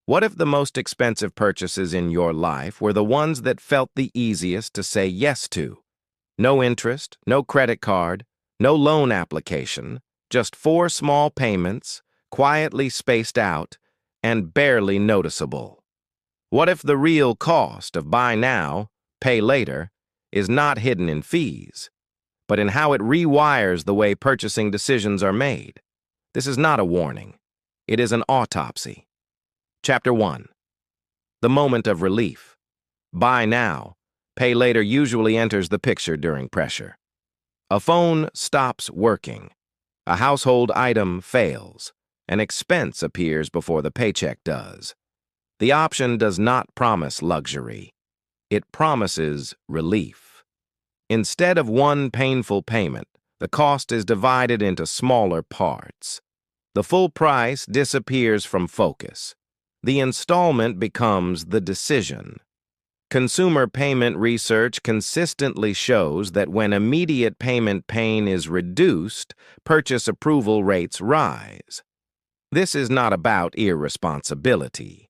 What if the most expensive purchases in your life were the ones that felt the easiest to say yes to? No interest, no credit card, no loan application, just 4 small payments, quietly spaced out, and barely noticeable. What if the real cost of buy now, pay later is not hidden in fees, but in how it rewires the way purchasing decisions are made? This is not a warning. It is an autopsy. Chapter 1. The moment of relief. Buy now, pay later usually enters the picture during pressure. A phone stops working. A household item fails. An expense appears before the paycheck does. The option does not promise luxury. It promises relief. Instead of one painful payment, the cost is divided into smaller parts. The full price disappears from focus. The installment becomes the decision. Consumer payment research consistently shows that when immediate payment pain is reduced, purchase approval rates rise. This is not about irresponsibility.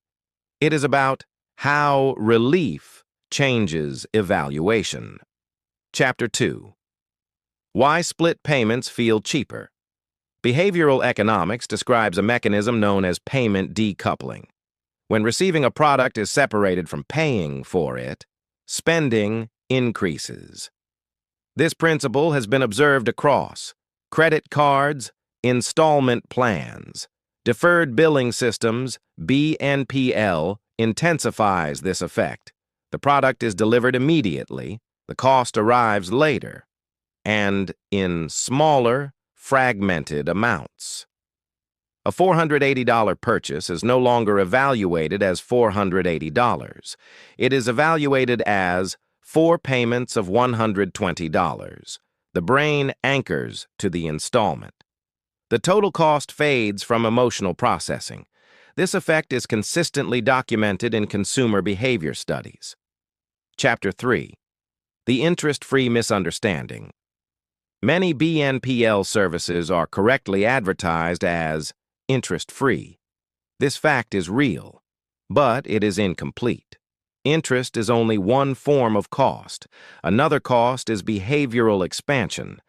It is about how relief changes evaluation. Chapter 2. Why split payments feel cheaper. Behavioral economics describes a mechanism known as payment decoupling. When receiving a product is separated from paying for it, spending increases. This principle has been observed across credit cards, installment plans. Deferred billing systems, BNPL, intensifies this effect. The product is delivered immediately, the cost arrives later, and in smaller, fragmented amounts. A $480 purchase is no longer evaluated as $480. It is evaluated as 4 payments of $120. The brain anchors to the installment. The total cost fades from emotional processing. This effect is consistently documented in consumer behavior studies. Chapter 3. The interest-free misunderstanding. Many BNPL services are correctly advertised as interest-free. This fact is real, but it is incomplete. Interest is only one form of cost. Another cost is behavioral expansion.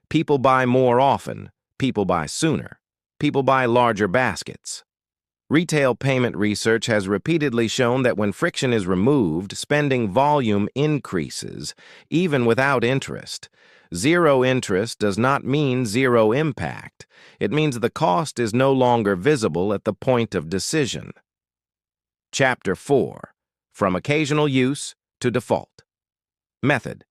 People buy more often. People buy sooner. People buy larger baskets. Retail payment research has repeatedly shown that when friction is removed, spending volume increases, even without interest. Zero interest does not mean zero impact. It means the cost is no longer visible at the point of decision. Chapter 4. From occasional use to default. Method.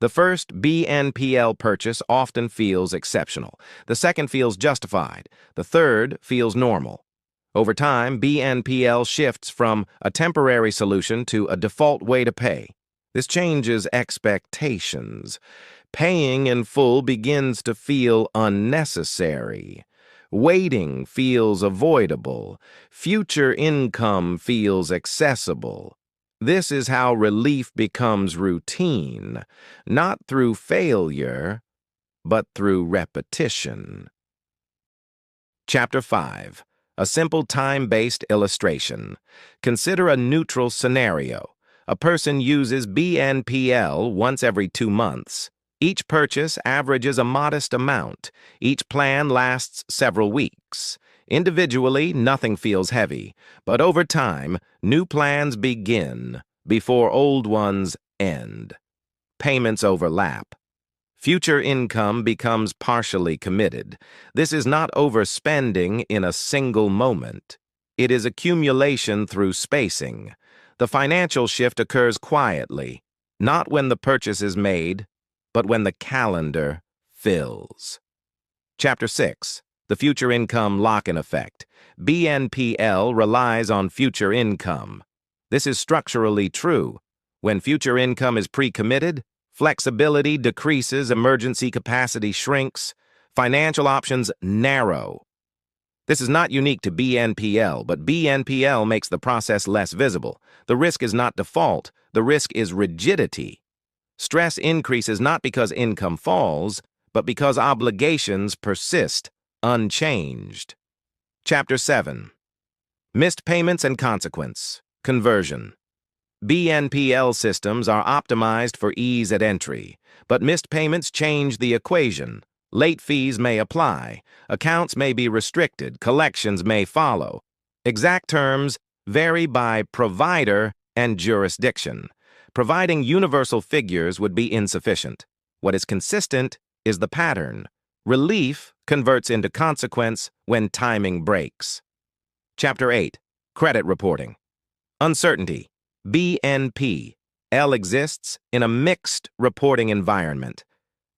The first BNPL purchase often feels exceptional. The second feels justified. The third feels normal. Over time, BNPL shifts from a temporary solution to a default way to pay. This changes expectations. Paying in full begins to feel unnecessary. Waiting feels avoidable. Future income feels accessible. This is how relief becomes routine, not through failure, but through repetition. Chapter 5. A simple time-based illustration. Consider a neutral scenario. A person uses BNPL once every 2 months. Each purchase averages a modest amount. Each plan lasts several weeks. Individually, nothing feels heavy, but over time, new plans begin before old ones end. Payments overlap. Future income becomes partially committed. This is not overspending in a single moment. It is accumulation through spacing. The financial shift occurs quietly, not when the purchase is made, but when the calendar fills. Chapter 6. The Future Income Lock-in Effect. BNPL relies on future income. This is structurally true. When future income is pre-committed, flexibility decreases, emergency capacity shrinks, financial options narrow. This is not unique to BNPL, but BNPL makes the process less visible. The risk is not default, the risk is rigidity. Stress increases not because income falls, but because obligations persist unchanged. Chapter 7. Missed payments and consequence. Conversion. BNPL systems are optimized for ease at entry, but missed payments change the equation. Late fees may apply, accounts may be restricted, collections may follow. Exact terms vary by provider and jurisdiction. Providing universal figures would be insufficient. What is consistent is the pattern. Relief converts into consequence when timing breaks. Chapter 8. Credit Reporting. Uncertainty. BNPL exists in a mixed reporting environment.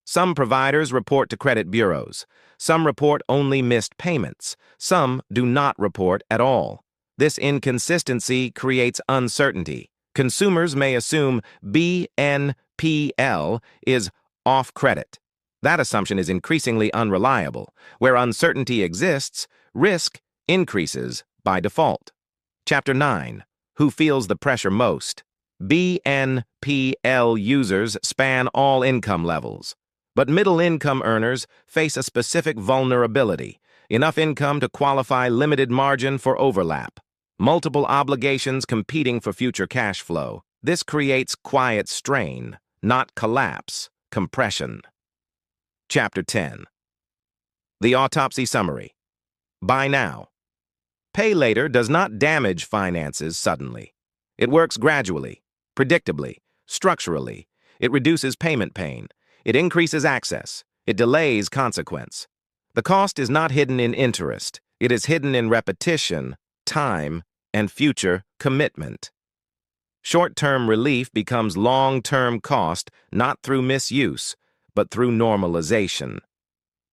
Some providers report to credit bureaus. Some report only missed payments. Some do not report at all. This inconsistency creates uncertainty. Consumers may assume BNPL is off credit. That assumption is increasingly unreliable. Where uncertainty exists, risk increases by default. Chapter 9. Who feels the pressure most? BNPL users span all income levels. But middle-income earners face a specific vulnerability, enough income to qualify limited margin for overlap. Multiple obligations competing for future cash flow. This creates quiet strain, not collapse, compression. Chapter 10. The Autopsy Summary. Buy now. Pay later does not damage finances suddenly. It works gradually, predictably, structurally. It reduces payment pain. It increases access. It delays consequence. The cost is not hidden in interest. It is hidden in repetition, time, and future commitment. Short-term relief becomes long-term cost not through misuse, but through normalization.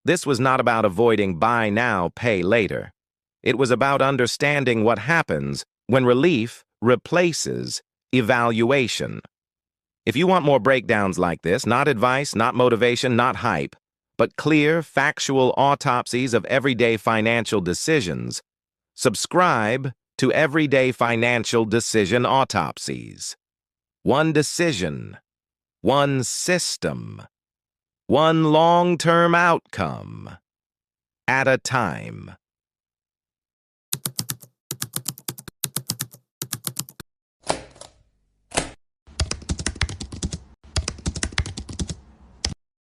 This was not about avoiding buy now, pay later. It was about understanding what happens when relief replaces evaluation. If you want more breakdowns like this, not advice, not motivation, not hype, but clear, factual autopsies of everyday financial decisions, subscribe to Everyday Financial Decision Autopsies. One decision, one system, one long-term outcome at a time.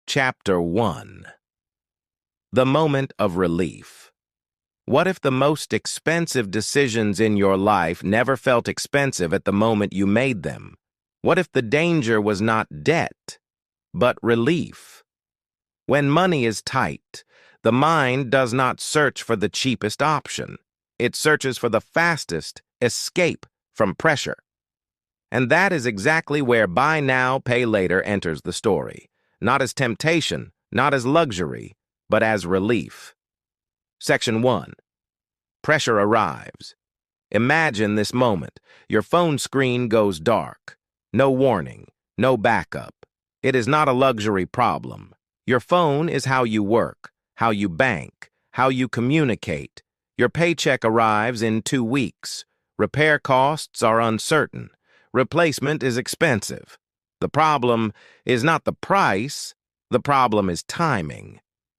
Chapter 1. The Moment of Relief. What if the most expensive decisions in your life never felt expensive at the moment you made them? What if the danger was not debt, but relief? When money is tight, the mind does not search for the cheapest option. It searches for the fastest escape from pressure. And that is exactly where buy now, pay later enters the story. Not as temptation, not as luxury, but as relief. Section 1. Pressure arrives. Imagine this moment. Your phone screen goes dark. No warning, no backup. It is not a luxury problem. Your phone is how you work, how you bank, how you communicate. Your paycheck arrives in 2 weeks. Repair costs are uncertain. Replacement is expensive. The problem is not the price, the problem is timing.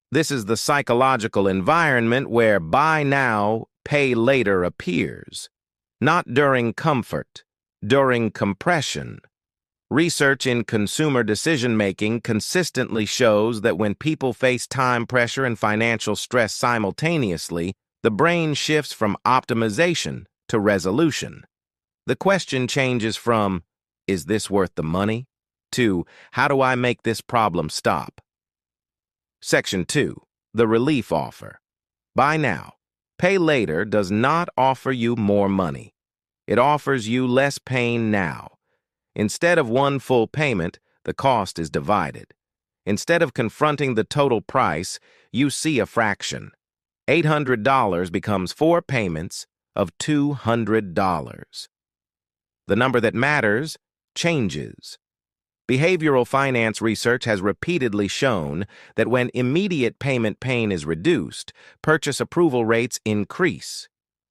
This is the psychological environment where buy now, pay later appears. Not during comfort, during compression. Research in consumer decision-making consistently shows that when people face time pressure and financial stress simultaneously, the brain shifts from optimization to resolution. The question changes from, is this worth the money? To, how do I make this problem stop? Section 2. The Relief Offer. Buy now, pay later does not offer you more money. It offers you less pain now. Instead of one full payment, the cost is divided. Instead of confronting the total price, you see a fraction. $800 becomes 4 payments of $200. The number that matters changes. Behavioral finance research has repeatedly shown that when immediate payment pain is reduced, purchase approval rates increase.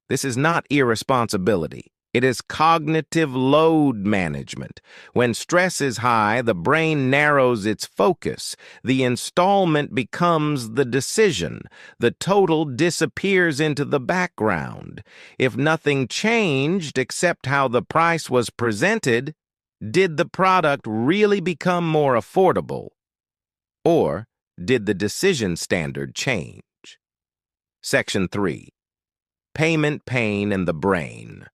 This is not irresponsibility. It is cognitive load management. When stress is high, the brain narrows its focus. The installment becomes the decision. The total disappears into the background. If nothing changed except how the price was presented, did the product really become more affordable? Or did the decision standard change? Section 3. Payment pain in the brain.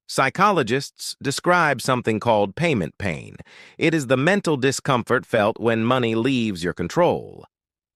Psychologists describe something called payment pain. It is the mental discomfort felt when money leaves your control.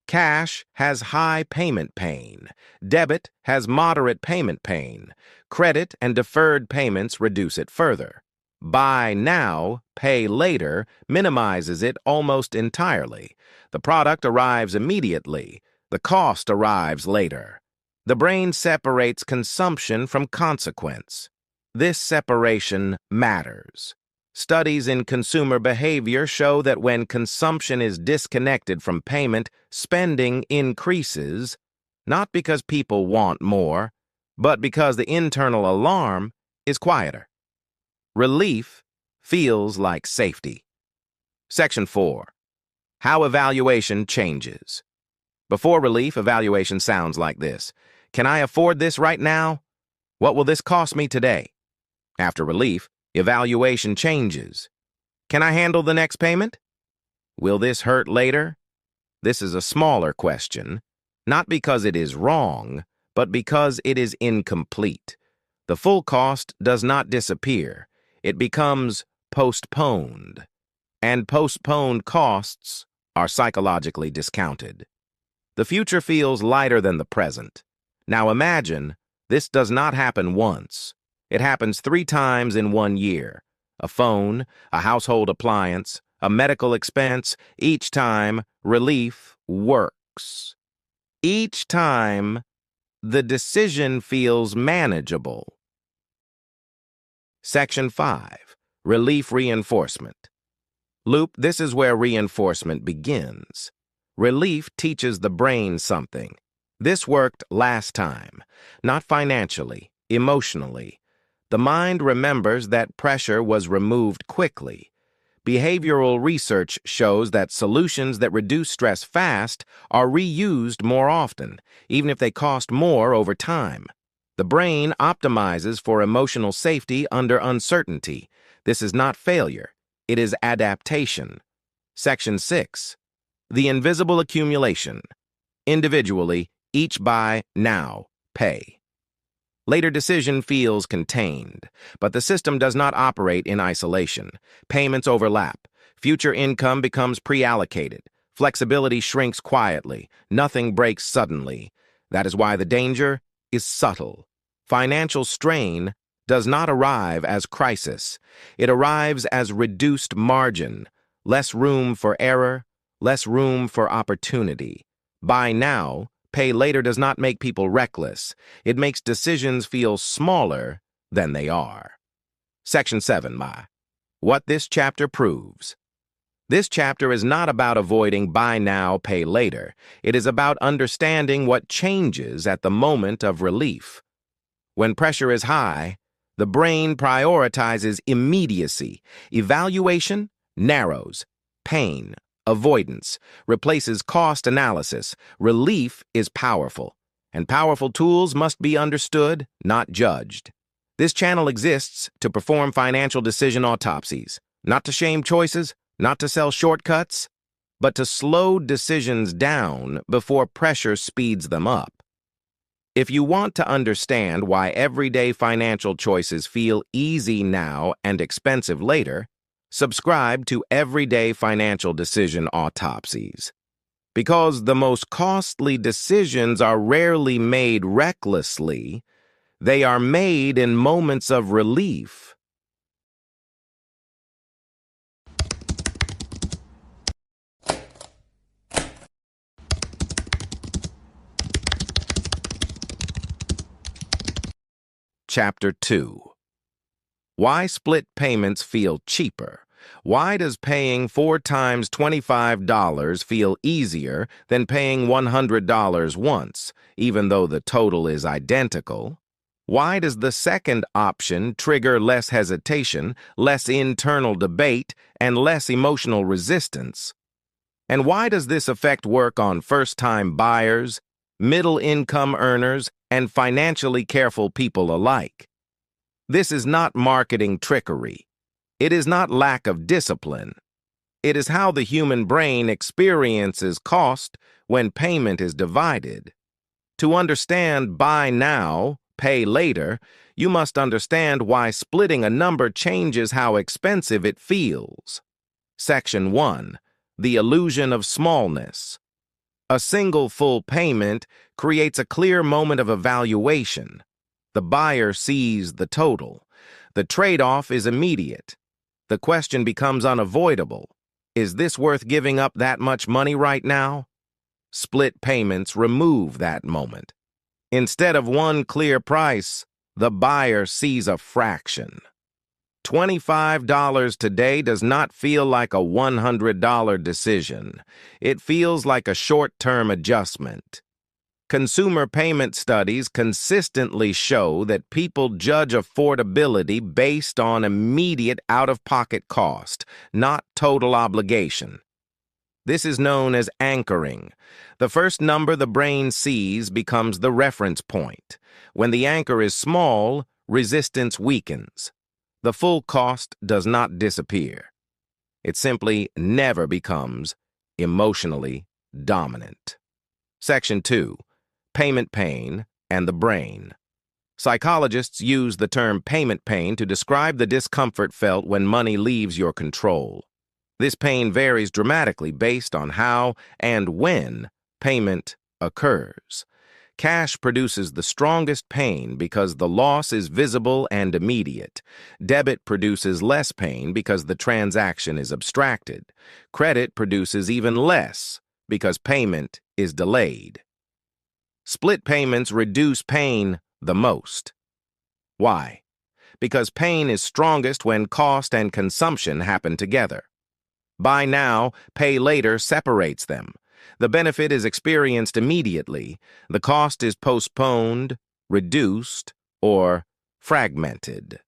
Cash has high payment pain. Debit has moderate payment pain. Credit and deferred payments reduce it further. Buy now, pay later minimizes it almost entirely. The product arrives immediately. The cost arrives later. The brain separates consumption from consequence. This separation matters. Studies in consumer behavior show that when consumption is disconnected from payment, spending increases, not because people want more, but because the internal alarm is quieter. Relief feels like safety. Section 4. How evaluation changes. Before relief, evaluation sounds like this. Can I afford this right now? What will this cost me today? After relief, evaluation changes. Can I handle the next payment? Will this hurt later? This is a smaller question, not because it is wrong, but because it is incomplete. The full cost does not disappear. It becomes postponed, and postponed costs are psychologically discounted. The future feels lighter than the present. Now imagine this does not happen once. It happens 3 times in 1 year. A phone, a household appliance, a medical expense. Each time, relief works. Each time, the decision feels manageable. Section 5. Relief reinforcement. Loop, this is where reinforcement begins. Relief teaches the brain something. This worked last time, not financially, emotionally. The mind remembers that pressure was removed quickly. Behavioral research shows that solutions that reduce stress fast are reused more often, even if they cost more over time. The brain optimizes for emotional safety under uncertainty. This is not failure. It is adaptation. Section 6. The invisible accumulation. Individually, each buy now, pay. Later decision feels contained, but the system does not operate in isolation. Payments overlap. Future income becomes pre-allocated. Flexibility shrinks quietly. Nothing breaks suddenly. That is why the danger is subtle. Financial strain does not arrive as crisis. It arrives as reduced margin, less room for error, less room for opportunity. Buy now, pay later does not make people reckless. It makes decisions feel smaller than they are. Section 7. What this chapter proves. This chapter is not about avoiding buy now, pay later. It is about understanding what changes at the moment of relief. When pressure is high, the brain prioritizes immediacy. Evaluation narrows. Pain, avoidance, replaces cost analysis. Relief is powerful, and powerful tools must be understood, not judged. This channel exists to perform financial decision autopsies, not to shame choices, not to sell shortcuts, but to slow decisions down before pressure speeds them up. If you want to understand why everyday financial choices feel easy now and expensive later, subscribe to Everyday Financial Decision Autopsies. Because the most costly decisions are rarely made recklessly, they are made in moments of relief. Chapter 2. Why split payments feel cheaper? Why does paying 4 times $25 feel easier than paying $100 once, even though the total is identical? Why does the second option trigger less hesitation, less internal debate, and less emotional resistance? And why does this effect work on first-time buyers, middle-income earners, and financially careful people alike? This is not marketing trickery. It is not lack of discipline. It is how the human brain experiences cost when payment is divided. To understand buy now, pay later, you must understand why splitting a number changes how expensive it feels. Section 1. The illusion of smallness. A single full payment creates a clear moment of evaluation. The buyer sees the total. The trade-off is immediate. The question becomes unavoidable. Is this worth giving up that much money right now? Split payments remove that moment. Instead of one clear price, the buyer sees a fraction. $25 today does not feel like a $100 decision. It feels like a short-term adjustment. Consumer payment studies consistently show that people judge affordability based on immediate out-of-pocket cost, not total obligation. This is known as anchoring. The first number the brain sees becomes the reference point. When the anchor is small, resistance weakens. The full cost does not disappear. It simply never becomes emotionally dominant. Section 2. Payment pain and the brain. Psychologists use the term payment pain to describe the discomfort felt when money leaves your control. This pain varies dramatically based on how and when payment occurs. Cash produces the strongest pain because the loss is visible and immediate. Debit produces less pain because the transaction is abstracted. Credit produces even less because payment is delayed. Split payments reduce pain the most. Why? Because pain is strongest when cost and consumption happen together. Buy now, pay later separates them. The benefit is experienced immediately. The cost is postponed, reduced, or fragmented.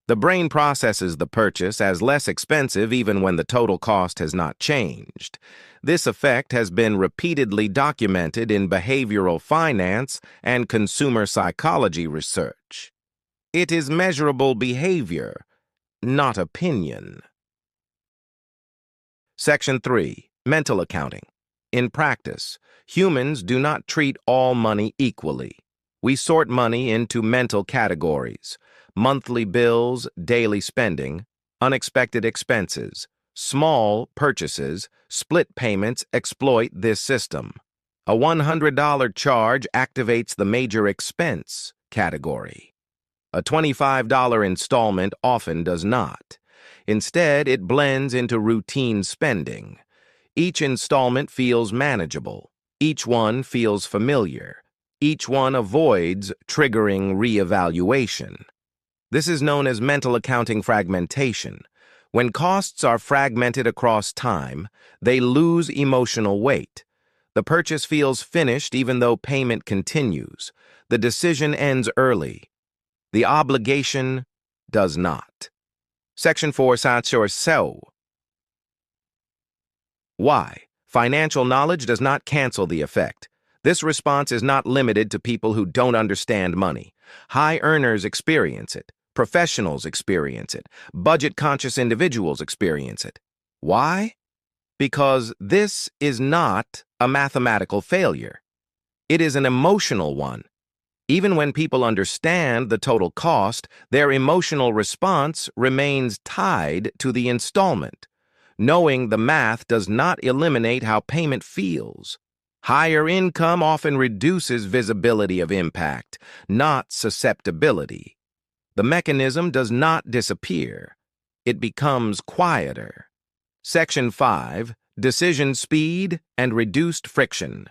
The brain processes the purchase as less expensive even when the total cost has not changed. This effect has been repeatedly documented in behavioral finance and consumer psychology research. It is measurable behavior, not opinion. Section 3. Mental accounting. In practice, humans do not treat all money equally. We sort money into mental categories: monthly bills, daily spending, unexpected expenses. Small purchases, split payments exploit this system. A $100 charge activates the major expense category. A $25 installment often does not. Instead, it blends into routine spending. Each installment feels manageable. Each one feels familiar. Each one avoids triggering reevaluation. This is known as mental accounting fragmentation. When costs are fragmented across time, they lose emotional weight. The purchase feels finished even though payment continues. The decision ends early. The obligation does not. Section 4. So. Why? Financial knowledge does not cancel the effect. This response is not limited to people who don't understand money. High earners experience it. Professionals experience it. Budget-conscious individuals experience it. Why? Because this is not a mathematical failure. It is an emotional one. Even when people understand the total cost, their emotional response remains tied to the installment. Knowing the math does not eliminate how payment feels. Higher income often reduces visibility of impact, not susceptibility. The mechanism does not disappear. It becomes quieter. Section 5. Decision speed and reduced friction.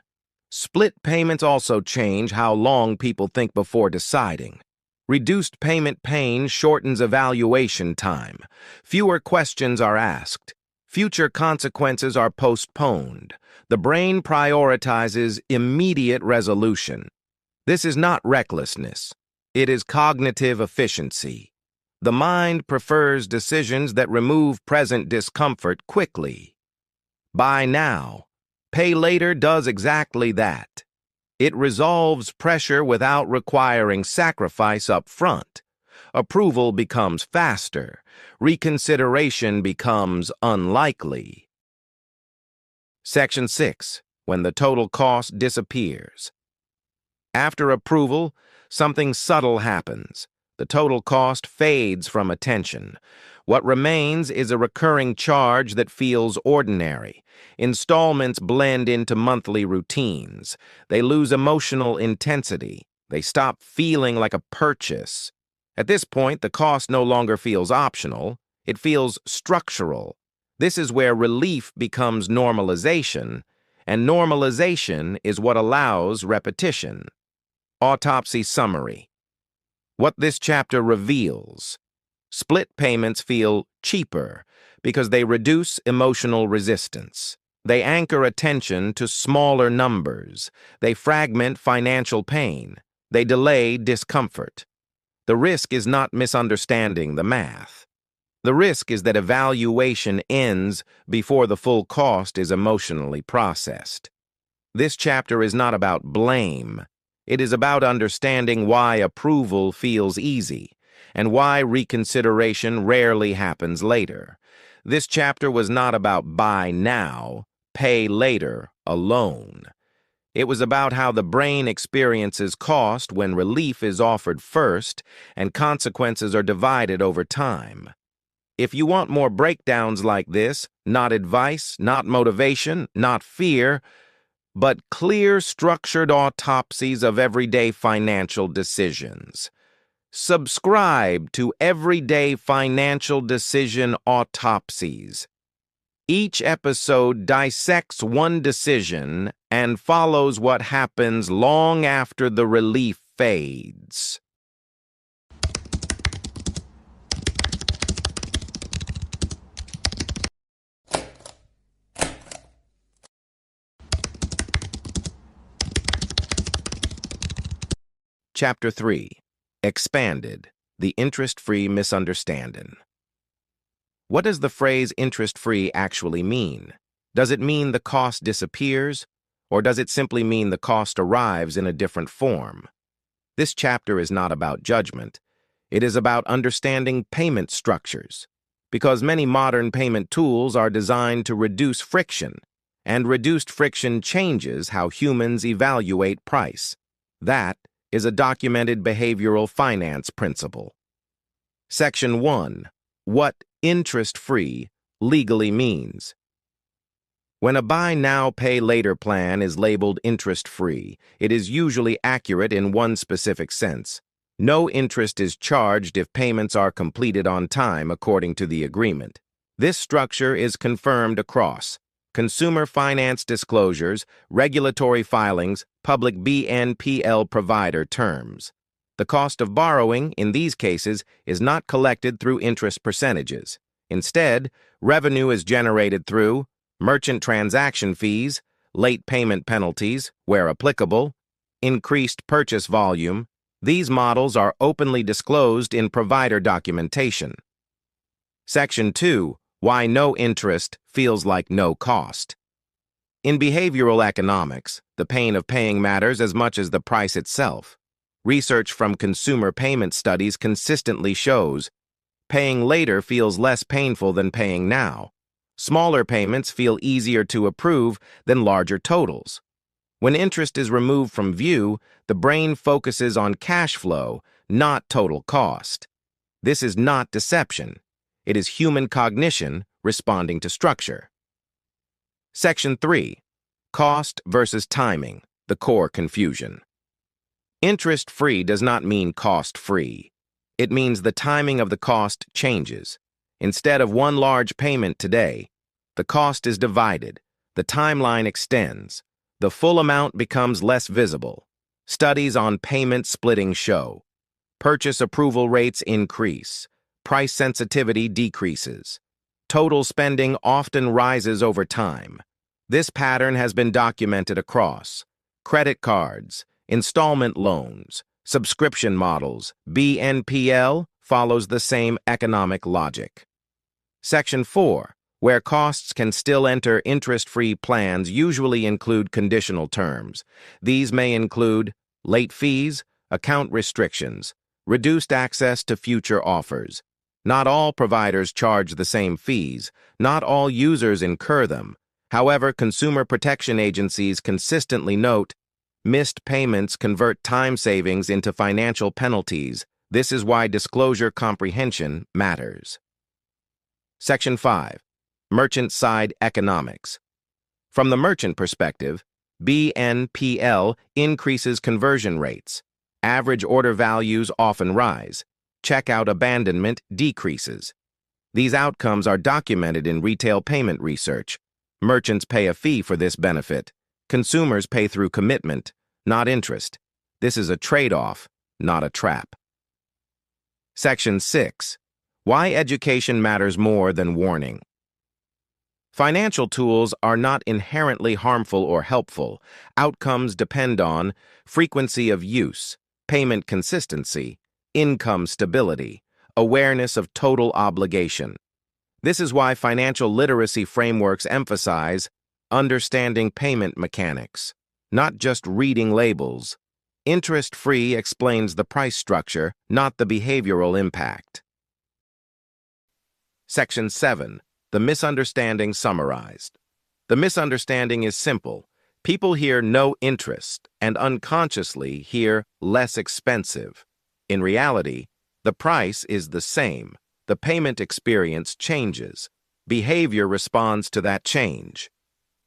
Split payments also change how long people think before deciding. Reduced payment pain shortens evaluation time. Fewer questions are asked. Future consequences are postponed. The brain prioritizes immediate resolution. This is not recklessness. It is cognitive efficiency. The mind prefers decisions that remove present discomfort quickly. Buy now, pay later does exactly that. It resolves pressure without requiring sacrifice up front. Approval becomes faster. Reconsideration becomes unlikely. Section 6. When the total cost disappears. After approval, something subtle happens. The total cost fades from attention. What remains is a recurring charge that feels ordinary. Installments blend into monthly routines. They lose emotional intensity. They stop feeling like a purchase. At this point, the cost no longer feels optional. It feels structural. This is where relief becomes normalization, and normalization is what allows repetition. Autopsy summary. What this chapter reveals: split payments feel cheaper because they reduce emotional resistance. They anchor attention to smaller numbers. They fragment financial pain. They delay discomfort. The risk is not misunderstanding the math. The risk is that evaluation ends before the full cost is emotionally processed. This chapter is not about blame. It is about understanding why approval feels easy and why reconsideration rarely happens later. This chapter was not about buy now, pay later alone. It was about how the brain experiences cost when relief is offered first and consequences are divided over time. If you want more breakdowns like this, not advice, not motivation, not fear, but clear, structured autopsies of everyday financial decisions, subscribe to Everyday Financial Decision Autopsies. Each episode dissects one decision and follows what happens long after the relief fades. Chapter 3. Expanded, the interest-free misunderstanding. What does the phrase interest-free actually mean? Does it mean the cost disappears, or does it simply mean the cost arrives in a different form? This chapter is not about judgment. It is about understanding payment structures, because many modern payment tools are designed to reduce friction, and reduced friction changes how humans evaluate price. That is a documented behavioral finance principle. Section 1. What interest-free legally means. When a buy now, pay later plan is labeled interest-free, it is usually accurate in one specific sense. No interest is charged if payments are completed on time according to the agreement. This structure is confirmed across consumer finance disclosures, regulatory filings, public BNPL provider terms. The cost of borrowing, in these cases, is not collected through interest percentages. Instead, revenue is generated through merchant transaction fees, late payment penalties, where applicable, increased purchase volume. These models are openly disclosed in provider documentation. Section 2. Why no interest feels like no cost. In behavioral economics, the pain of paying matters as much as the price itself. Research from consumer payment studies consistently shows paying later feels less painful than paying now. Smaller payments feel easier to approve than larger totals. When interest is removed from view, the brain focuses on cash flow, not total cost. This is not deception. It is human cognition responding to structure. Section 3. Cost versus timing, the core confusion. Interest-free does not mean cost-free. It means the timing of the cost changes. Instead of one large payment today, the cost is divided, the timeline extends, the full amount becomes less visible. Studies on payment splitting show purchase approval rates increase, price sensitivity decreases. Total spending often rises over time. This pattern has been documented across credit cards, installment loans, Subscription models, BNPL, follows the same economic logic. Section 4, where costs can still enter interest-free plans usually include conditional terms. These may include late fees, account restrictions, reduced access to future offers. Not all providers charge the same fees. Not all users incur them. However, consumer protection agencies consistently note missed payments convert time savings into financial penalties. This is why disclosure comprehension matters. Section 5. Merchant-side economics. From the merchant perspective, BNPL increases conversion rates. Average order values often rise. Checkout abandonment decreases. These outcomes are documented in retail payment research. Merchants pay a fee for this benefit. Consumers pay through commitment, not interest. This is a trade-off, not a trap. Section 6. Why education matters more than warning. Financial tools are not inherently harmful or helpful. Outcomes depend on frequency of use, payment consistency, income stability, awareness of total obligation. This is why financial literacy frameworks emphasize understanding payment mechanics, not just reading labels. Interest-free explains the price structure, not the behavioral impact. Section 7. The misunderstanding summarized. The misunderstanding is simple. People hear no interest and unconsciously hear less expensive. In reality, the price is the same. The payment experience changes. Behavior responds to that change.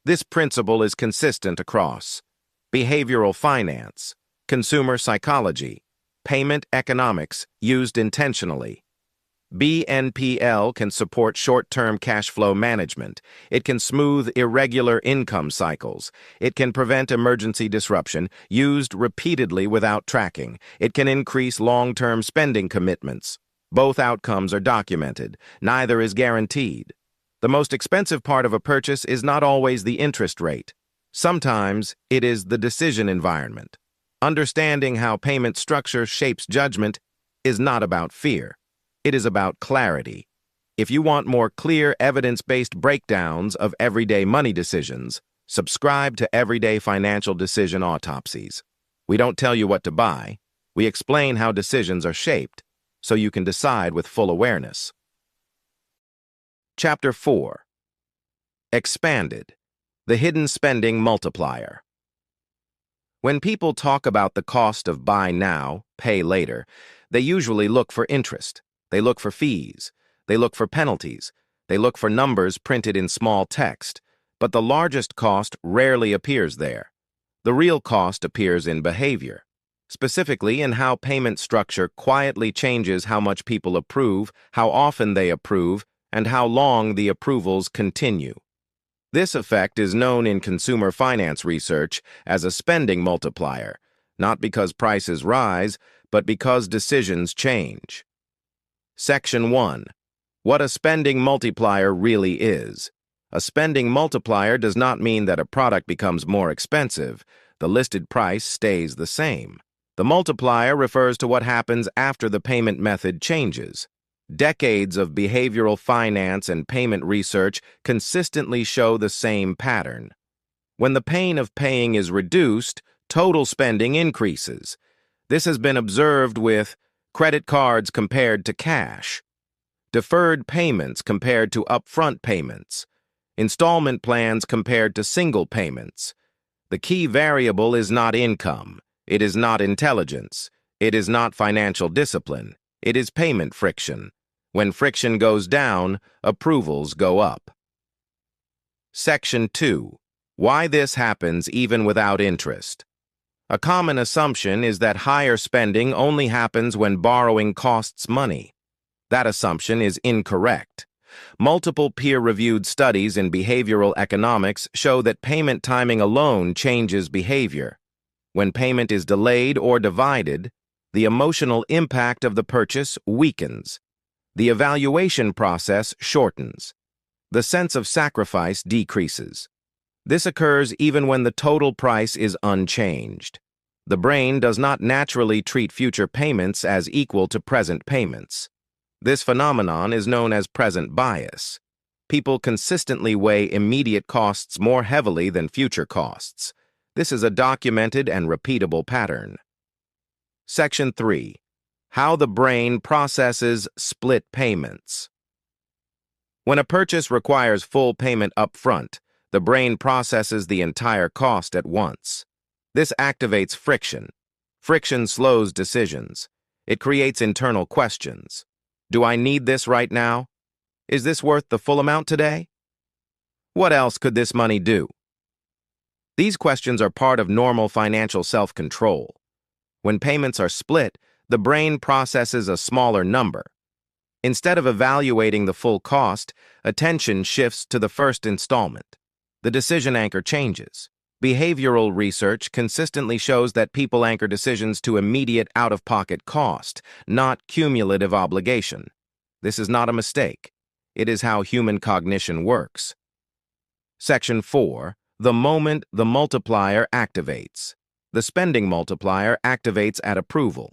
This principle is consistent across behavioral finance, consumer psychology, payment economics used intentionally. BNPL can support short-term cash flow management. It can smooth irregular income cycles. It can prevent emergency disruption, used repeatedly without tracking. It can increase long-term spending commitments. Both outcomes are documented. Neither is guaranteed. The most expensive part of a purchase is not always the interest rate. Sometimes it is the decision environment. Understanding how payment structure shapes judgment is not about fear. It is about clarity. If you want more clear, evidence-based breakdowns of everyday money decisions, subscribe to Everyday Financial Decision Autopsies. We don't tell you what to buy. We explain how decisions are shaped, so you can decide with full awareness. Chapter 4. Expanded. The hidden spending multiplier. When people talk about the cost of buy now, pay later, they usually look for interest. They look for fees. They look for penalties. They look for numbers printed in small text. But the largest cost rarely appears there. The real cost appears in behavior, specifically in how payment structure quietly changes how much people approve, how often they approve, and how long the approvals continue. This effect is known in consumer finance research as a spending multiplier, not because prices rise, but because decisions change. Section 1. What a spending multiplier really is. A spending multiplier does not mean that a product becomes more expensive. The listed price stays the same. The multiplier refers to what happens after the payment method changes. Decades of behavioral finance and payment research consistently show the same pattern. When the pain of paying is reduced, total spending increases. This has been observed with credit cards compared to cash, deferred payments compared to upfront payments, installment plans compared to single payments. The key variable is not income. It is not intelligence. It is not financial discipline. It is payment friction. When friction goes down, approvals go up. Section 2. Why this happens even without interest. A common assumption is that higher spending only happens when borrowing costs money. That assumption is incorrect. Multiple peer-reviewed studies in behavioral economics show that payment timing alone changes behavior. When payment is delayed or divided, the emotional impact of the purchase weakens. The evaluation process shortens. The sense of sacrifice decreases. This occurs even when the total price is unchanged. The brain does not naturally treat future payments as equal to present payments. This phenomenon is known as present bias. People consistently weigh immediate costs more heavily than future costs. This is a documented and repeatable pattern. Section 3. How the brain processes split payments. When a purchase requires full payment up front, the brain processes the entire cost at once. This activates friction. Friction slows decisions. It creates internal questions. Do I need this right now? Is this worth the full amount today? What else could this money do? These questions are part of normal financial self-control. When payments are split, the brain processes a smaller number. Instead of evaluating the full cost, attention shifts to the first installment. The decision anchor changes. Behavioral research consistently shows that people anchor decisions to immediate out-of-pocket cost, not cumulative obligation. This is not a mistake. It is how human cognition works. Section 4. The moment the multiplier activates. The spending multiplier activates at approval.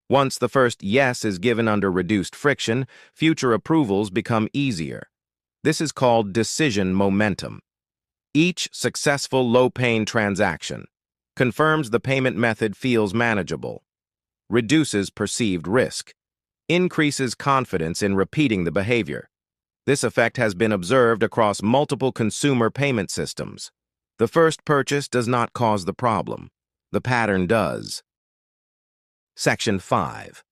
Once the first yes is given under reduced friction, future approvals become easier. This is called decision momentum. Each successful low-pain transaction confirms the payment method feels manageable, reduces perceived risk, increases confidence in repeating the behavior. This effect has been observed across multiple consumer payment systems. The first purchase does not cause the problem. The pattern does. Section 5.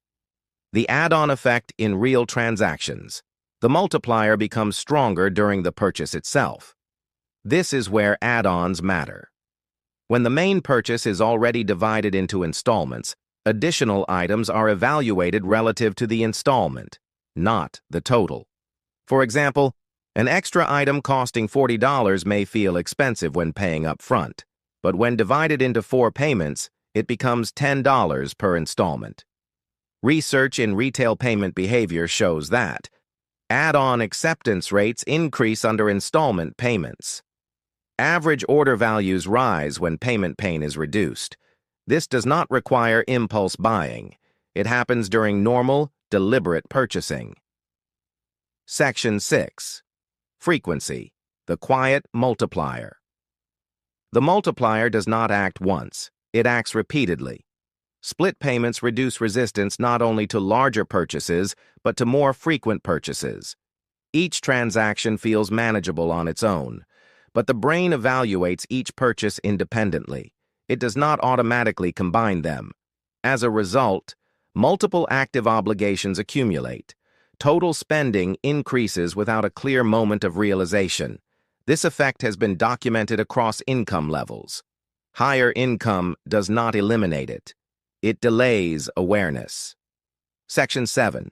The add-on effect in real transactions. The multiplier becomes stronger during the purchase itself. This is where add-ons matter. When the main purchase is already divided into installments, additional items are evaluated relative to the installment, not the total. For example, an extra item costing $40 may feel expensive when paying up front, but when divided into 4 payments, it becomes $10 per installment. Research in retail payment behavior shows that add-on acceptance rates increase under installment payments. Average order values rise when payment pain is reduced. This does not require impulse buying. It happens during normal, deliberate purchasing. Section 6. Frequency. The quiet multiplier. The multiplier does not act once. It acts repeatedly. Split payments reduce resistance not only to larger purchases, but to more frequent purchases. Each transaction feels manageable on its own, but the brain evaluates each purchase independently. It does not automatically combine them. As a result, multiple active obligations accumulate. Total spending increases without a clear moment of realization. This effect has been documented across income levels. Higher income does not eliminate it. It delays awareness. Section 7.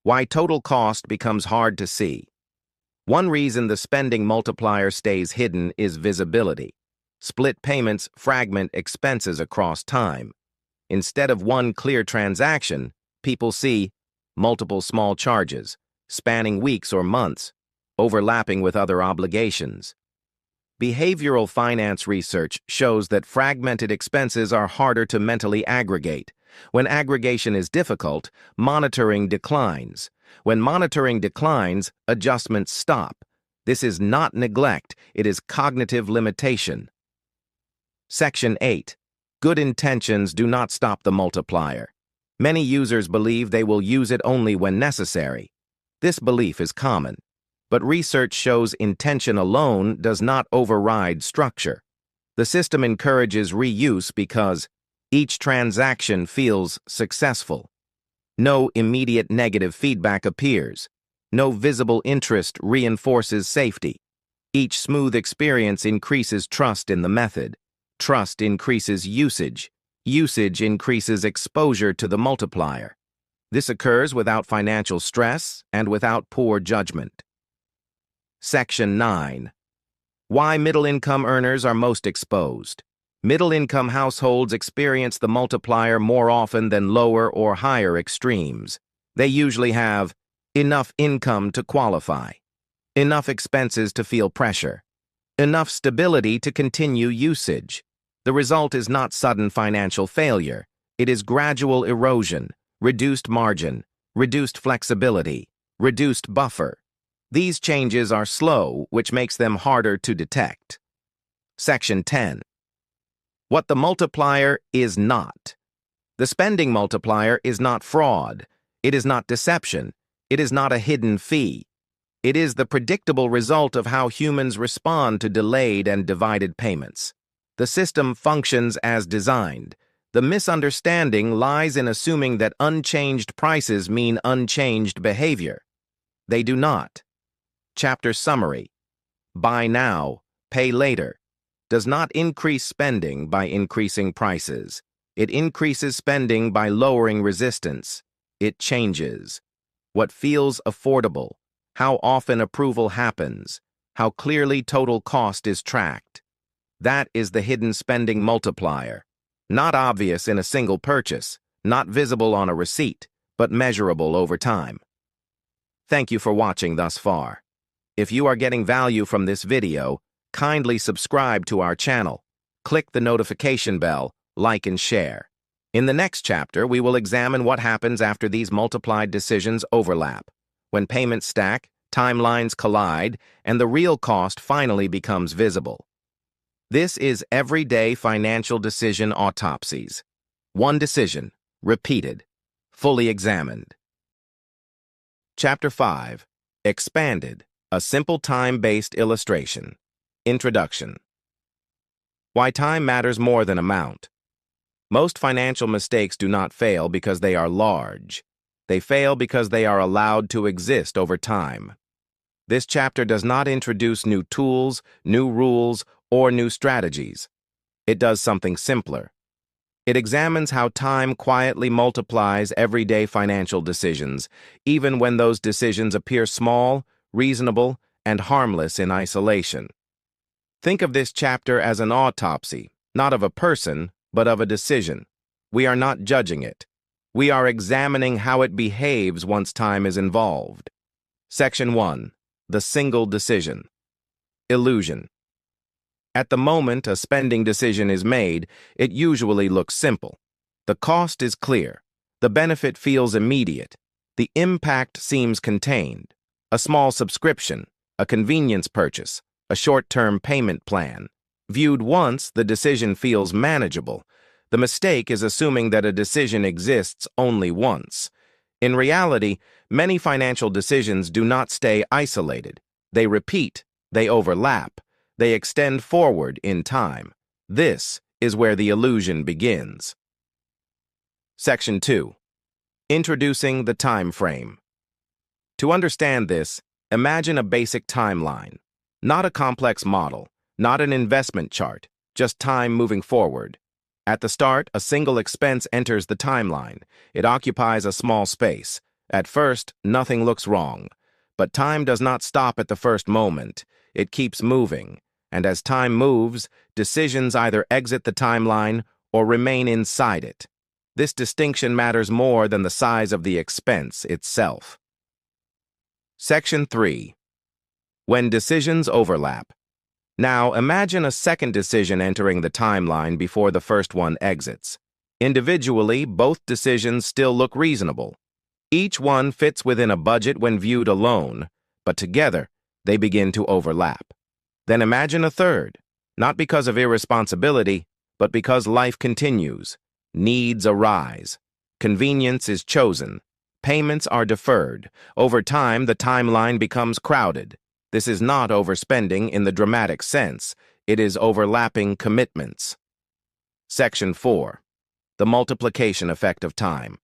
Why total cost becomes hard to see. One reason the spending multiplier stays hidden is visibility. Split payments fragment expenses across time. Instead of one clear transaction, people see multiple small charges, spanning weeks or months, overlapping with other obligations. Behavioral finance research shows that fragmented expenses are harder to mentally aggregate. When aggregation is difficult, monitoring declines. When monitoring declines, adjustments stop. This is not neglect, it is cognitive limitation. Section 8. Good intentions do not stop the multiplier. Many users believe they will use it only when necessary. This belief is common. But research shows intention alone does not override structure. The system encourages reuse because each transaction feels successful. No immediate negative feedback appears. No visible interest reinforces safety. Each smooth experience increases trust in the method. Trust increases usage. Usage increases exposure to the multiplier. This occurs without financial stress and without poor judgment. Section 9. Why middle-income earners are most exposed. Middle-income households experience the multiplier more often than lower or higher extremes. They usually have enough income to qualify, enough expenses to feel pressure, enough stability to continue usage. The result is not sudden financial failure. It is gradual erosion, reduced margin, reduced flexibility, reduced buffer. These changes are slow, which makes them harder to detect. Section 10. What the multiplier is not. The spending multiplier is not fraud. It is not deception. It is not a hidden fee. It is the predictable result of how humans respond to delayed and divided payments. The system functions as designed. The misunderstanding lies in assuming that unchanged prices mean unchanged behavior. They do not. Chapter summary. Buy now, pay later does not increase spending by increasing prices. It increases spending by lowering resistance. It changes what feels affordable, how often approval happens, how clearly total cost is tracked. That is the hidden spending multiplier. Not obvious in a single purchase, not visible on a receipt, but measurable over time. Thank you for watching thus far. If you are getting value from this video, kindly subscribe to our channel. Click the notification bell, like and share. In the next chapter, we will examine what happens after these multiplied decisions overlap, when payments stack, timelines collide, and the real cost finally becomes visible. This is Everyday Financial Decision Autopsies. One decision, repeated, fully examined. Chapter 5. Expanded, a simple time-based illustration. Introduction. Why time matters more than amount. Most financial mistakes do not fail because they are large. They fail because they are allowed to exist over time. This chapter does not introduce new tools, new rules, or new strategies. It does something simpler. It examines how time quietly multiplies everyday financial decisions, even when those decisions appear small, reasonable, and harmless in isolation. Think of this chapter as an autopsy, not of a person, but of a decision. We are not judging it. We are examining how it behaves once time is involved. Section 1. The single decision. Illusion. At the moment a spending decision is made, it usually looks simple. The cost is clear. The benefit feels immediate. The impact seems contained. A small subscription, a convenience purchase, a short-term payment plan. Viewed once, the decision feels manageable. The mistake is assuming that a decision exists only once. In reality, many financial decisions do not stay isolated. They repeat, they overlap, they extend forward in time. This is where the illusion begins. Section 2. Introducing the time frame. To understand this, imagine a basic timeline. Not a complex model, not an investment chart, just time moving forward. At the start, a single expense enters the timeline. It occupies a small space. At first, nothing looks wrong. But time does not stop at the first moment. It keeps moving. And as time moves, decisions either exit the timeline or remain inside it. This distinction matters more than the size of the expense itself. Section 3. When decisions overlap. Now, imagine a second decision entering the timeline before the first one exits. Individually, both decisions still look reasonable. Each one fits within a budget when viewed alone, but together, they begin to overlap. Then imagine a third, not because of irresponsibility, but because life continues. Needs arise. Convenience is chosen. Payments are deferred. Over time, the timeline becomes crowded. This is not overspending in the dramatic sense. It is overlapping commitments. Section 4. The multiplication effect of time.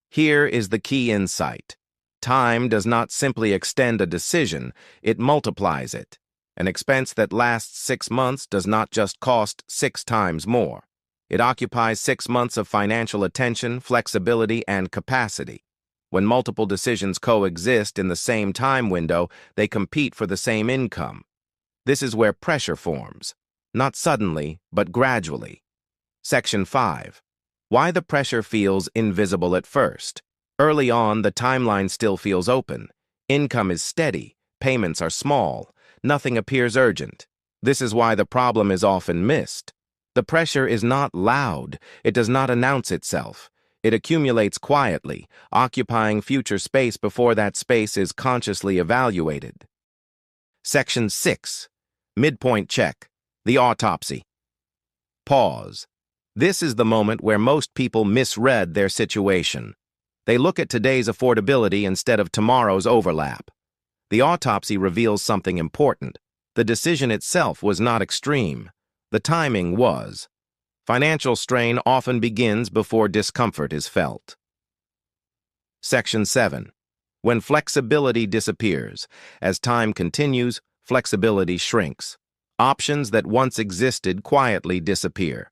Here is the key insight. Time does not simply extend a decision, it multiplies it. An expense that lasts 6 months does not just cost 6 times more. It occupies 6 months of financial attention, flexibility, and capacity. When multiple decisions coexist in the same time window, they compete for the same income. This is where pressure forms, not suddenly, but gradually. Section 5. Why the pressure feels invisible at first. Early on, the timeline still feels open. Income is steady, payments are small, nothing appears urgent. This is why the problem is often missed. The pressure is not loud. It does not announce itself. It accumulates quietly, occupying future space before that space is consciously evaluated. Section 6. Midpoint check. The autopsy. Pause. This is the moment where most people misread their situation. They look at today's affordability instead of tomorrow's overlap. The autopsy reveals something important. The decision itself was not extreme. The timing was. Financial strain often begins before discomfort is felt. Section 7. When flexibility disappears. As time continues, flexibility shrinks. Options that once existed quietly disappear.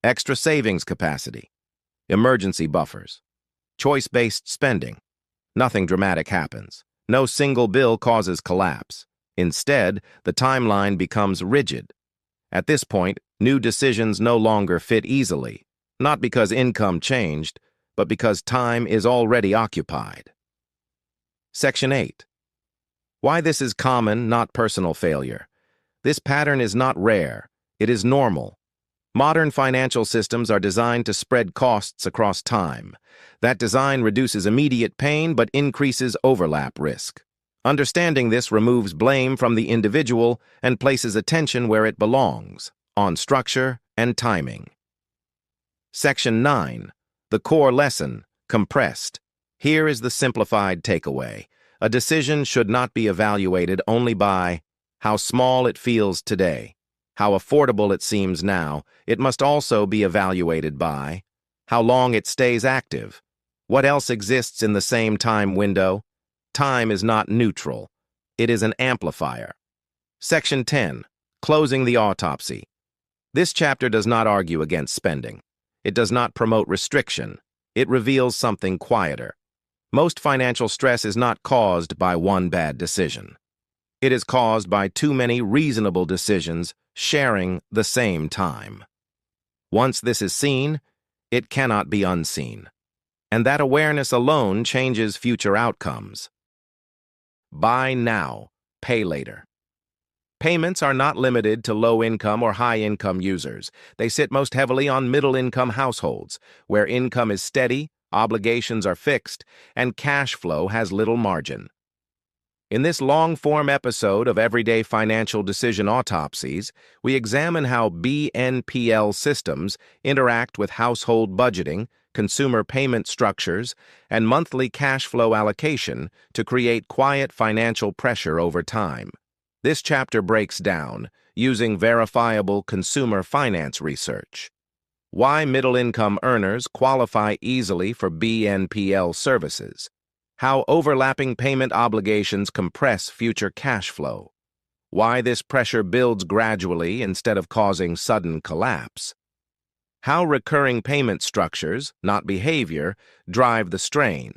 Extra savings capacity. Emergency buffers. Choice-based spending. Nothing dramatic happens. No single bill causes collapse. Instead, the timeline becomes rigid. At this point, new decisions no longer fit easily, not because income changed, but because time is already occupied. Section 8. Why this is common, not personal failure. This pattern is not rare. It is normal. Modern financial systems are designed to spread costs across time. That design reduces immediate pain but increases overlap risk. Understanding this removes blame from the individual and places attention where it belongs, on structure and timing. Section 9. The core lesson, compressed. Here is the simplified takeaway. A decision should not be evaluated only by how small it feels today, how affordable it seems now. It must also be evaluated by how long it stays active. What else exists in the same time window? Time is not neutral. It is an amplifier. Section 10. Closing the autopsy. This chapter does not argue against spending. It does not promote restriction. It reveals something quieter. Most financial stress is not caused by one bad decision. It is caused by too many reasonable decisions sharing the same time. Once this is seen, it cannot be unseen. And that awareness alone changes future outcomes. Buy now, pay later. Payments are not limited to low-income or high-income users. They sit most heavily on middle-income households, where income is steady, obligations are fixed, and cash flow has little margin. In this long-form episode of Everyday Financial Decision Autopsies, we examine how BNPL systems interact with household budgeting, consumer payment structures, and monthly cash flow allocation to create quiet financial pressure over time. This chapter breaks down, using verifiable consumer finance research, why middle-income earners qualify easily for BNPL services, how overlapping payment obligations compress future cash flow, why this pressure builds gradually instead of causing sudden collapse, how recurring payment structures, not behavior, drive the strain.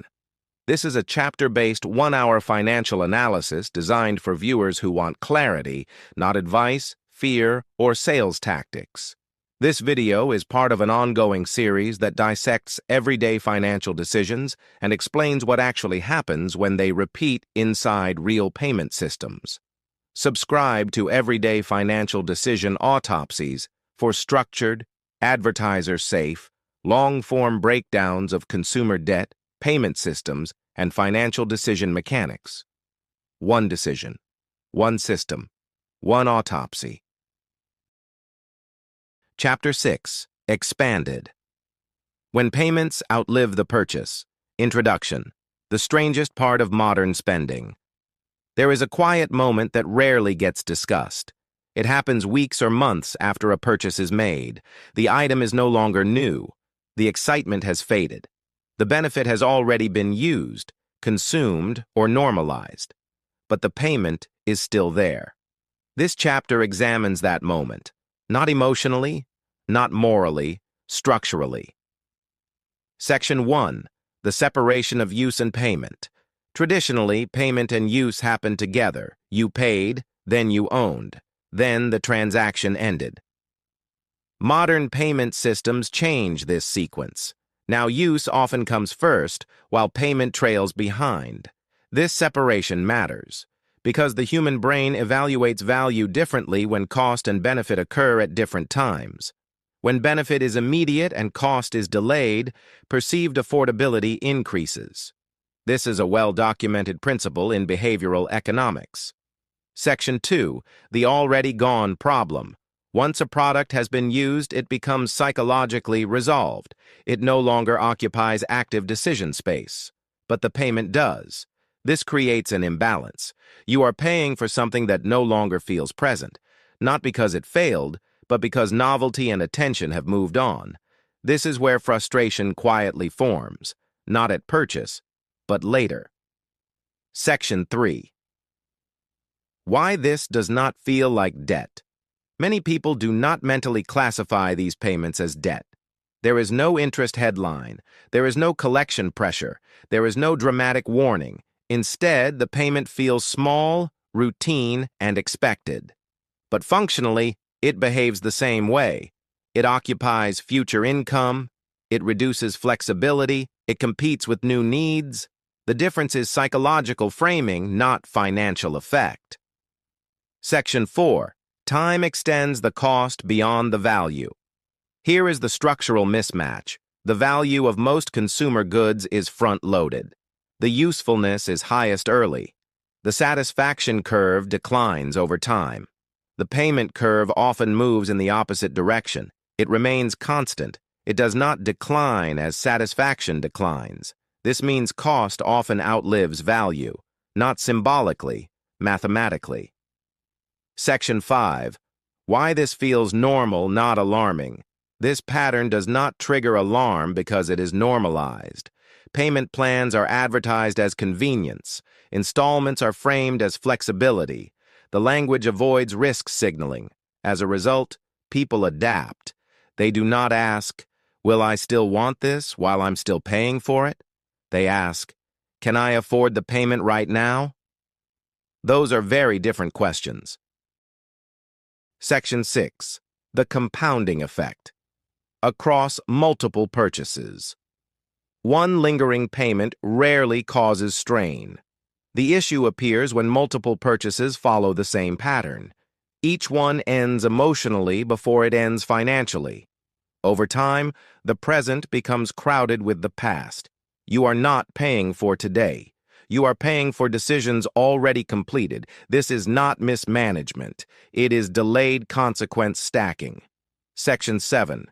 This is a chapter-based one-hour financial analysis designed for viewers who want clarity, not advice, fear, or sales tactics. This video is part of an ongoing series that dissects everyday financial decisions and explains what actually happens when they repeat inside real payment systems. Subscribe to Everyday Financial Decision Autopsies for structured, advertiser-safe, long-form breakdowns of consumer debt, payment systems, and financial decision mechanics. One decision, one system, one autopsy. Chapter 6. Expanded. When payments outlive the purchase. Introduction. The strangest part of modern spending. There is a quiet moment that rarely gets discussed. It happens weeks or months after a purchase is made. The item is no longer new. The excitement has faded. The benefit has already been used, consumed, or normalized. But the payment is still there. This chapter examines that moment. Not emotionally, not morally, structurally. Section 1. The separation of use and payment. Traditionally, payment and use happened together. You paid, then you owned. Then the transaction ended. Modern payment systems change this sequence. Now use often comes first, while payment trails behind. This separation matters, because the human brain evaluates value differently when cost and benefit occur at different times. When benefit is immediate and cost is delayed, perceived affordability increases. This is a well-documented principle in behavioral economics. Section 2, the already gone problem. Once a product has been used, it becomes psychologically resolved. It no longer occupies active decision space. But the payment does. This creates an imbalance. You are paying for something that no longer feels present, not because it failed, but because novelty and attention have moved on. This is where frustration quietly forms, not at purchase, but later. Section 3. Why this does not feel like debt. Many people do not mentally classify these payments as debt. There is no interest headline. There is no collection pressure. There is no dramatic warning. Instead, the payment feels small, routine, and expected. But functionally, it behaves the same way. It occupies future income. It reduces flexibility. It competes with new needs. The difference is psychological framing, not financial effect. Section 4. Time extends the cost beyond the value. Here is the structural mismatch. The value of most consumer goods is front-loaded. The usefulness is highest early. The satisfaction curve declines over time. The payment curve often moves in the opposite direction. It remains constant. It does not decline as satisfaction declines. This means cost often outlives value, not symbolically, mathematically. Section 5. Why this feels normal, not alarming. This pattern does not trigger alarm because it is normalized. Payment plans are advertised as convenience. Installments are framed as flexibility. The language avoids risk signaling. As a result, people adapt. They do not ask, "Will I still want this while I'm still paying for it?" They ask, "Can I afford the payment right now?" Those are very different questions. Section 6. The compounding effect. Across multiple purchases. One lingering payment rarely causes strain. The issue appears when multiple purchases follow the same pattern. Each one ends emotionally before it ends financially. Over time, the present becomes crowded with the past. You are not paying for today. You are paying for decisions already completed. This is not mismanagement. It is delayed consequence stacking. Section 7.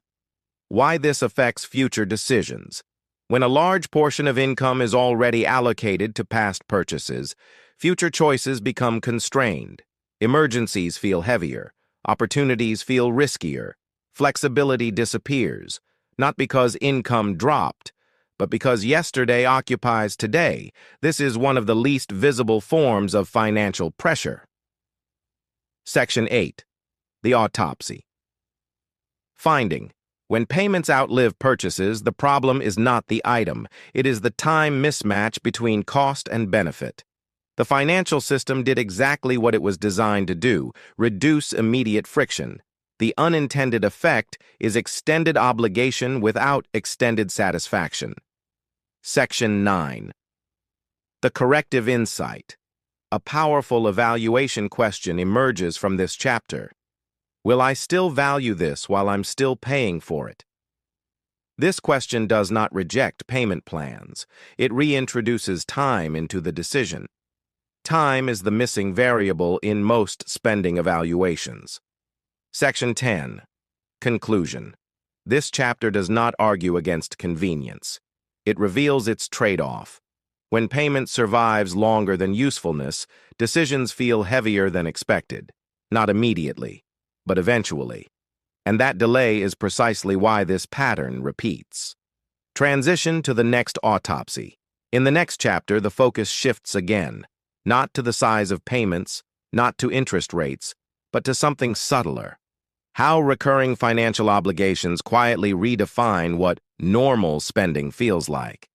Why this affects future decisions. When a large portion of income is already allocated to past purchases, future choices become constrained. Emergencies feel heavier. Opportunities feel riskier. Flexibility disappears, not because income dropped, but because yesterday occupies today. This is one of the least visible forms of financial pressure. Section 8. The autopsy. Finding. When payments outlive purchases, the problem is not the item. It is the time mismatch between cost and benefit. The financial system did exactly what it was designed to do: reduce immediate friction. The unintended effect is extended obligation without extended satisfaction. Section 9. The corrective insight. A powerful evaluation question emerges from this chapter. Will I still value this while I'm still paying for it? This question does not reject payment plans. It reintroduces time into the decision. Time is the missing variable in most spending evaluations. Section 10. Conclusion. This chapter does not argue against convenience. It reveals its trade-off. When payment survives longer than usefulness, decisions feel heavier than expected. Not immediately, but eventually. And that delay is precisely why this pattern repeats. Transition to the next autopsy. In the next chapter, the focus shifts again, not to the size of payments, not to interest rates, but to something subtler. How recurring financial obligations quietly redefine what normal spending feels like.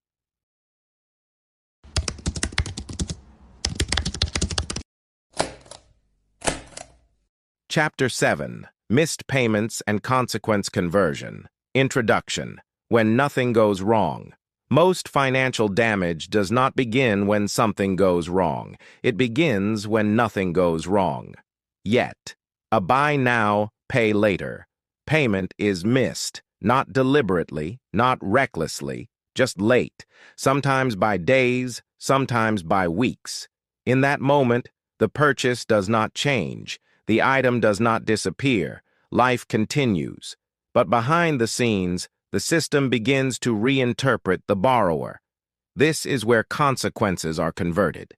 Chapter 7. Missed Payments and Consequence Conversion. Introduction. When nothing goes wrong. Most financial damage does not begin when something goes wrong. It begins when nothing goes wrong. Yet, a buy now, pay later. payment is missed, not deliberately, not recklessly, just late, sometimes by days, sometimes by weeks. In that moment, the purchase does not change, the item does not disappear, life continues. But behind the scenes, the system begins to reinterpret the borrower. This is where consequences are converted.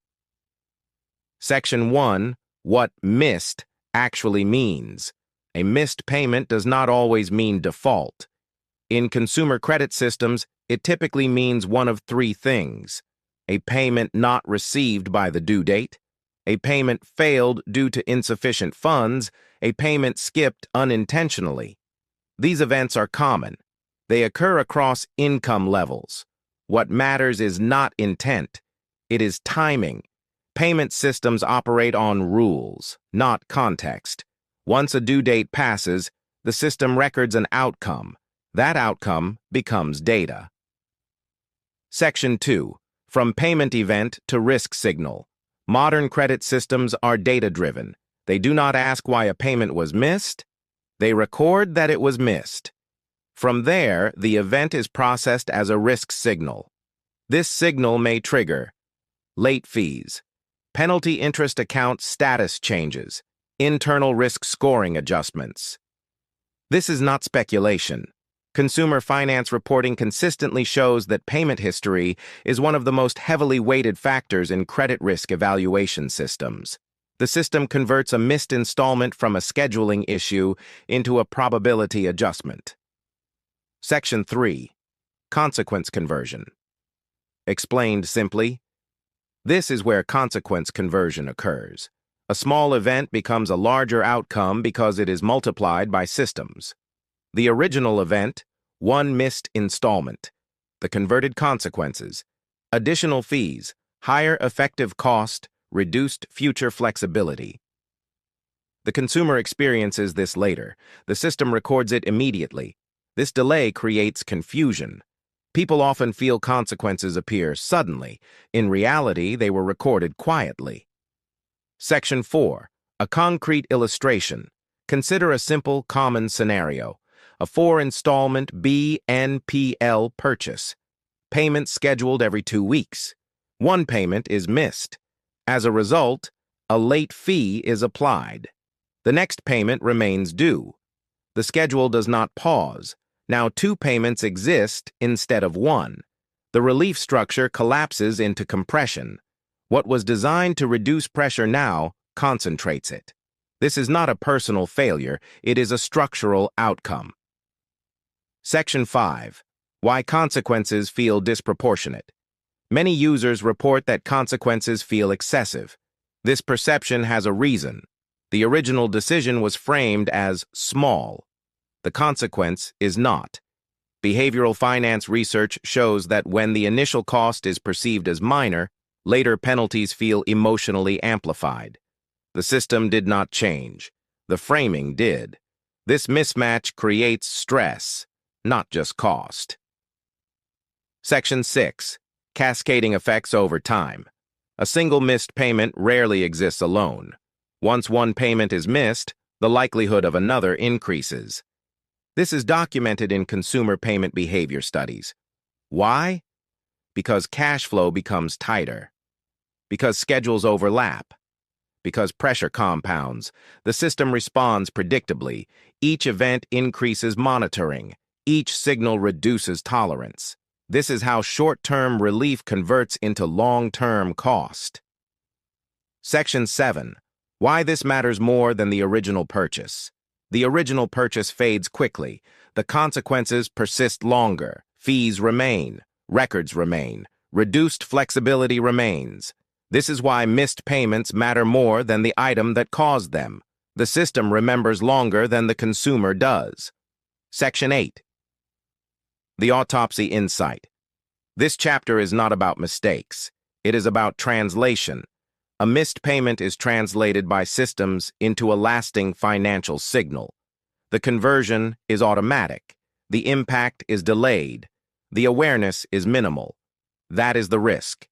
Section 1. What missed actually means. A missed payment does not always mean default. In consumer credit systems, it typically means one of three things: a payment not received by the due date, a payment failed due to insufficient funds, a payment skipped unintentionally. These events are common. They occur across income levels. What matters is not intent. It is timing. Payment systems operate on rules, not context. Once a due date passes, the system records an outcome. That outcome becomes data. Section 2. From payment event to risk signal. Modern credit systems are data-driven. They do not ask why a payment was missed. They record that it was missed. From there, the event is processed as a risk signal. This signal may trigger late fees, penalty interest account status changes, internal risk scoring adjustments. This is not speculation. Consumer finance reporting consistently shows that payment history is one of the most heavily weighted factors in credit risk evaluation systems. The system converts a missed installment from a scheduling issue into a probability adjustment. Section 3. Consequence conversion. Explained simply, this is where consequence conversion occurs. A small event becomes a larger outcome because it is multiplied by systems. The original event, one missed installment. The converted consequences, additional fees, higher effective cost, reduced future flexibility. The consumer experiences this later. The system records it immediately. This delay creates confusion. People often feel consequences appear suddenly. In reality, they were recorded quietly. Section 4. A concrete illustration. Consider a simple, common scenario. A 4-installment BNPL purchase. Payment scheduled every 2 weeks. One payment is missed. As a result, a late fee is applied. The next payment remains due. The schedule does not pause. Now 2 payments exist instead of 1. The relief structure collapses into compression. What was designed to reduce pressure now concentrates it. This is not a personal failure, it is a structural outcome. Section 5. Why consequences feel disproportionate. Many users report that consequences feel excessive. This perception has a reason. The original decision was framed as small. The consequence is not. Behavioral finance research shows that when the initial cost is perceived as minor, later penalties feel emotionally amplified. The system did not change. The framing did. This mismatch creates stress, not just cost. Section 6. Cascading effects over time. A single missed payment rarely exists alone. Once one payment is missed, the likelihood of another increases. This is documented in consumer payment behavior studies. Why? Because cash flow becomes tighter. Because schedules overlap. Because pressure compounds. The system responds predictably. Each event increases monitoring. Each signal reduces tolerance. This is how short-term relief converts into long-term cost. Section 7. Why this matters more than the original purchase. The original purchase fades quickly. The consequences persist longer. Fees remain. Records remain. Reduced flexibility remains. This is why missed payments matter more than the item that caused them. The system remembers longer than the consumer does. Section 8. The autopsy insight. This chapter is not about mistakes. It is about translation. A missed payment is translated by systems into a lasting financial signal. The conversion is automatic. The impact is delayed. The awareness is minimal. That is the risk.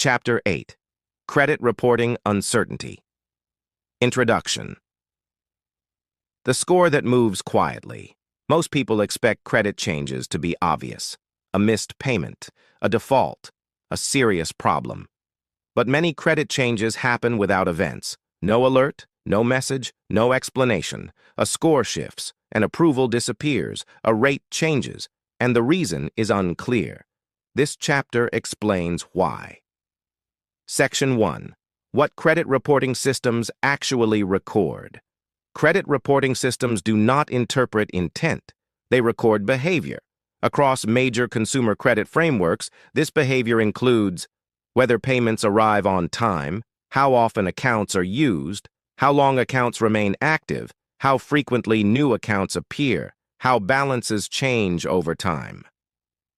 Chapter 8. Credit Reporting Uncertainty. Introduction. The score that moves quietly. Most people expect credit changes to be obvious. A missed payment, a default, a serious problem. But many credit changes happen without events. No alert, no message, no explanation. A score shifts, an approval disappears, a rate changes, and the reason is unclear. This chapter explains why. Section 1. What credit reporting systems actually record. Credit reporting systems do not interpret intent. They record behavior. Across major consumer credit frameworks, this behavior includes whether payments arrive on time, how often accounts are used, how long accounts remain active, how frequently new accounts appear, how balances change over time.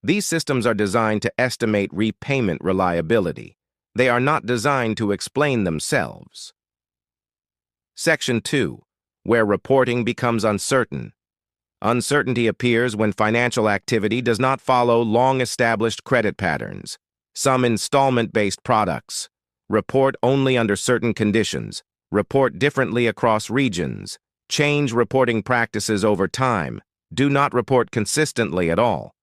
These systems are designed to estimate repayment reliability. They are not designed to explain themselves. Section 2. Where reporting becomes uncertain. Uncertainty appears when financial activity does not follow long-established credit patterns. Some installment-based products report only under certain conditions, report differently across regions, change reporting practices over time, do not report consistently at all.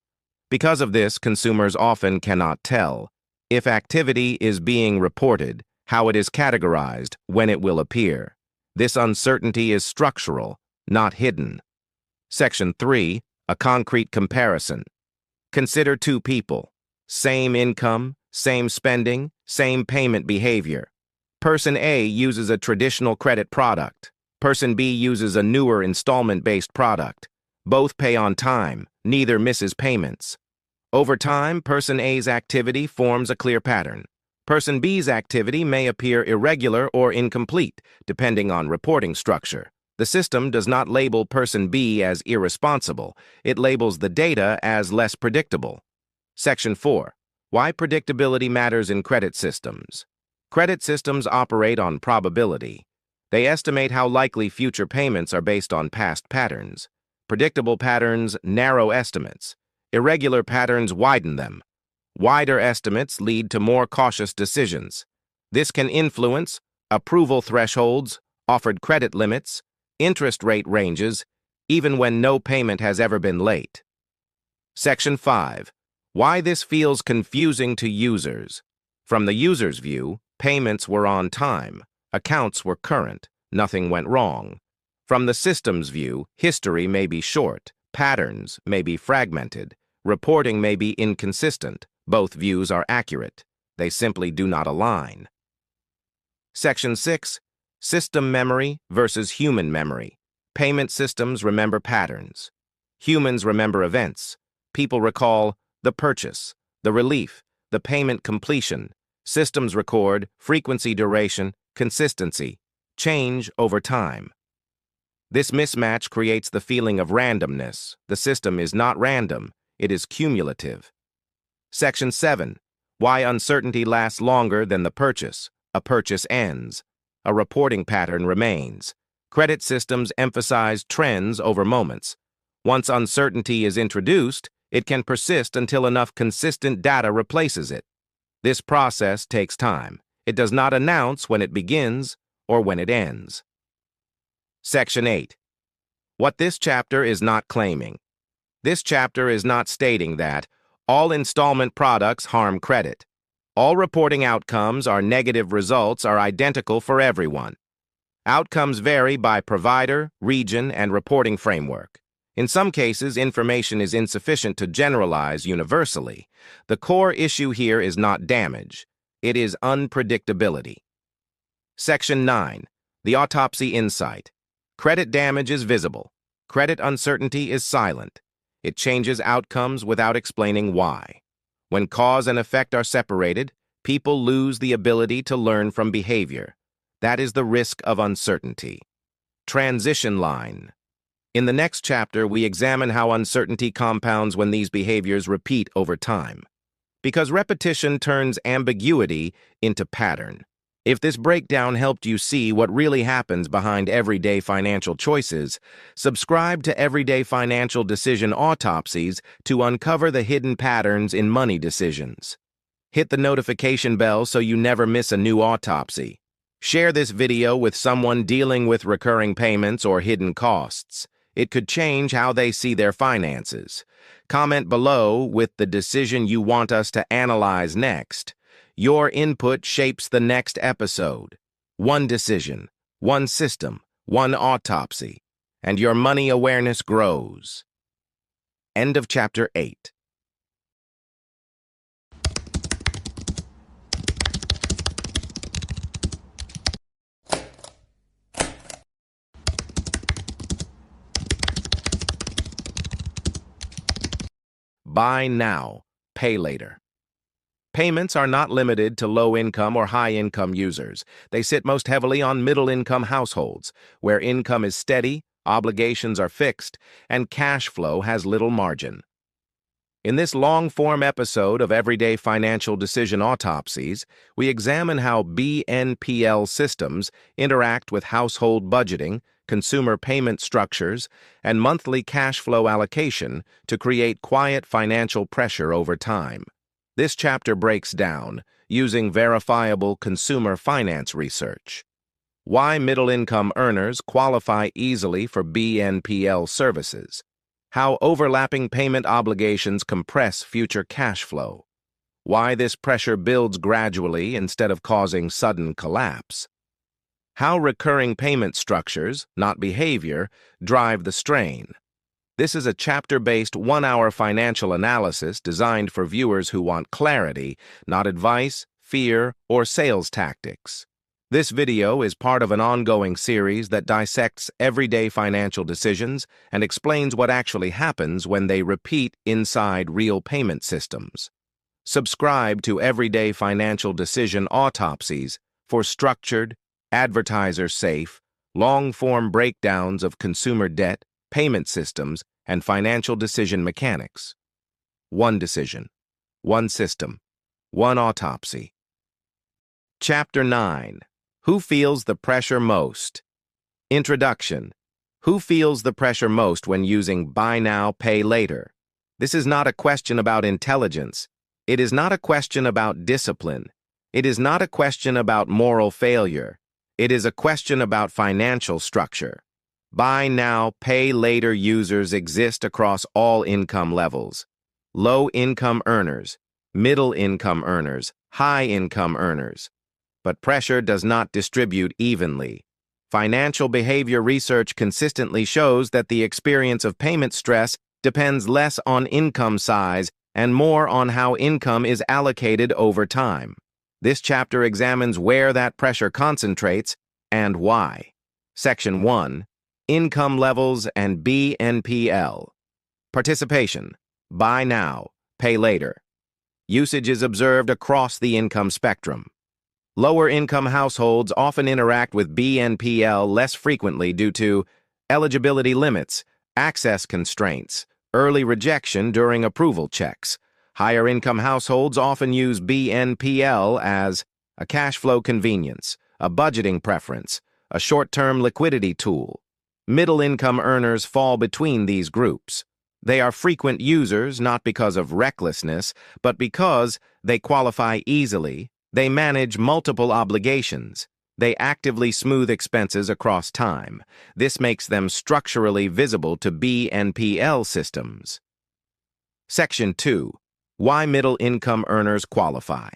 Because of this, consumers often cannot tell if activity is being reported, how it is categorized, when it will appear. This uncertainty is structural, not hidden. Section 3. A concrete comparison. Consider two people. Same income, same spending, same payment behavior. Person A uses a traditional credit product. Person B uses a newer installment-based product. Both pay on time, neither misses payments. Over time, Person A's activity forms a clear pattern. Person B's activity may appear irregular or incomplete, depending on reporting structure. The system does not label Person B as irresponsible. It labels the data as less predictable. Section 4. Why predictability matters in credit systems. Credit systems operate on probability. They estimate how likely future payments are based on past patterns. Predictable patterns narrow estimates. Irregular patterns widen them. Wider estimates lead to more cautious decisions. This can influence approval thresholds, offered credit limits, interest rate ranges, even when no payment has ever been late. Section 5. Why this feels confusing to users. From the user's view, payments were on time, accounts were current, nothing went wrong. From the system's view, history may be short, patterns may be fragmented, reporting may be inconsistent. Both views are accurate. They simply do not align. Section 6. System memory versus human memory. Payment systems remember patterns. Humans remember events. People recall the purchase, the relief, the payment completion. Systems record frequency, duration, consistency, change over time. This mismatch creates the feeling of randomness. The system is not random. It is cumulative. Section 7. Why uncertainty lasts longer than the purchase. A purchase ends. A reporting pattern remains. Credit systems emphasize trends over moments. Once uncertainty is introduced, it can persist until enough consistent data replaces it. This process takes time. It does not announce when it begins or when it ends. Section 8. What this chapter is not claiming. This chapter is not stating that all installment products harm credit. All reporting outcomes or negative results are identical for everyone. Outcomes vary by provider, region, and reporting framework. In some cases, information is insufficient to generalize universally. The core issue here is not damage. It is unpredictability. Section 9. The autopsy insight. Credit damage is visible. Credit uncertainty is silent. It changes outcomes without explaining why. When cause and effect are separated, people lose the ability to learn from behavior. That is the risk of uncertainty. Transition line. In the next chapter, we examine how uncertainty compounds when these behaviors repeat over time. Because repetition turns ambiguity into pattern. If this breakdown helped you see what really happens behind everyday financial choices, subscribe to Everyday Financial Decision Autopsies to uncover the hidden patterns in money decisions. Hit the notification bell so you never miss a new autopsy. Share this video with someone dealing with recurring payments or hidden costs. It could change how they see their finances. Comment below with the decision you want us to analyze next. Your input shapes the next episode. One decision, one system, one autopsy, and your money awareness grows. End of Chapter 8. Buy now, pay later. Payments are not limited to low-income or high-income users. They sit most heavily on middle-income households, where income is steady, obligations are fixed, and cash flow has little margin. In this long-form episode of Everyday Financial Decision Autopsies, we examine how BNPL systems interact with household budgeting, consumer payment structures, and monthly cash flow allocation to create quiet financial pressure over time. This chapter breaks down, using verifiable consumer finance research, why middle-income earners qualify easily for BNPL services, how overlapping payment obligations compress future cash flow, why this pressure builds gradually instead of causing sudden collapse, how recurring payment structures, not behavior, drive the strain. This is a chapter-based one-hour financial analysis designed for viewers who want clarity, not advice, fear, or sales tactics. This video is part of an ongoing series that dissects everyday financial decisions and explains what actually happens when they repeat inside real payment systems. Subscribe to Everyday Financial Decision Autopsies for structured, advertiser-safe, long-form breakdowns of consumer debt, payment systems, and financial decision mechanics. One decision, one system, one autopsy. Chapter 9. Who feels the pressure most? Introduction. Who feels the pressure most when using buy now, pay later? This is not a question about intelligence. It is not a question about discipline. It is not a question about moral failure. It is a question about financial structure. Buy now, pay later users exist across all income levels. Low-income earners, middle-income earners, high-income earners. But pressure does not distribute evenly. Financial behavior research consistently shows that the experience of payment stress depends less on income size and more on how income is allocated over time. This chapter examines where that pressure concentrates and why. Section 1. Income levels and BNPL. Participation. Buy now, pay later. Usage is observed across the income spectrum. Lower-income households often interact with BNPL less frequently due to eligibility limits, access constraints, early rejection during approval checks. Higher-income households often use BNPL as a cash flow convenience, a budgeting preference, a short-term liquidity tool. Middle-income earners fall between these groups. They are frequent users not because of recklessness, but because they qualify easily, they manage multiple obligations, they actively smooth expenses across time. This makes them structurally visible to BNPL systems. Section 2. Why middle-income earners qualify.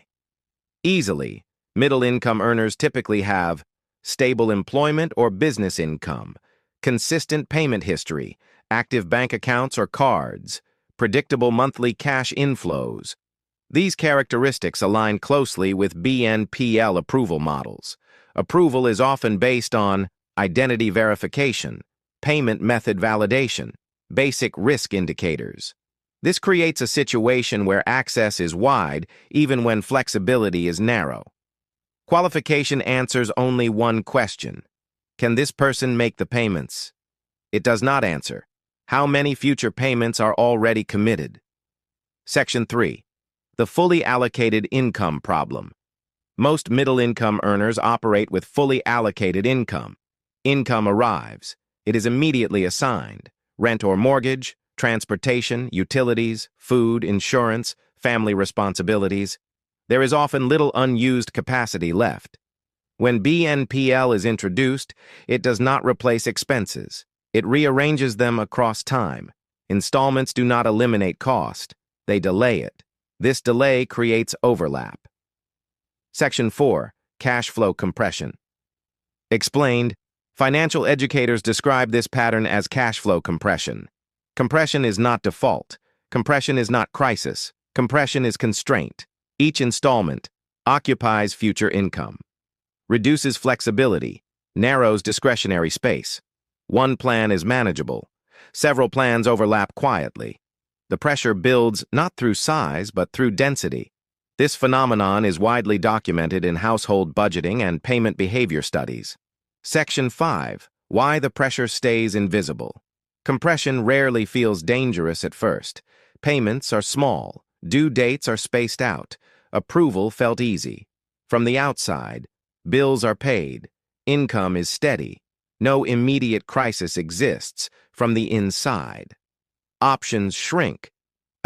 Easily, middle-income earners typically have stable employment or business income, consistent payment history, active bank accounts or cards, predictable monthly cash inflows. These characteristics align closely with BNPL approval models. Approval is often based on identity verification, payment method validation, basic risk indicators. This creates a situation where access is wide even when flexibility is narrow. Qualification answers only one question. Can this person make the payments? It does not answer. How many future payments are already committed? Section 3. The fully allocated income problem. Most middle-income earners operate with fully allocated income. Income arrives. It is immediately assigned. Rent or mortgage, transportation, utilities, food, insurance, family responsibilities. There is often little unused capacity left. When BNPL is introduced, it does not replace expenses. It rearranges them across time. Installments do not eliminate cost. They delay it. This delay creates overlap. Section 4. Cash flow compression. Explained, financial educators describe this pattern as cash flow compression. Compression is not default. Compression is not crisis. Compression is constraint. Each installment occupies future income, reduces flexibility, narrows discretionary space. One plan is manageable. Several plans overlap quietly. The pressure builds not through size, but through density. This phenomenon is widely documented in household budgeting and payment behavior studies. Section 5. Why the pressure stays invisible. Compression rarely feels dangerous at first. Payments are small. Due dates are spaced out. Approval felt easy. From the outside, bills are paid. Income is steady. No immediate crisis exists. From the inside, options shrink.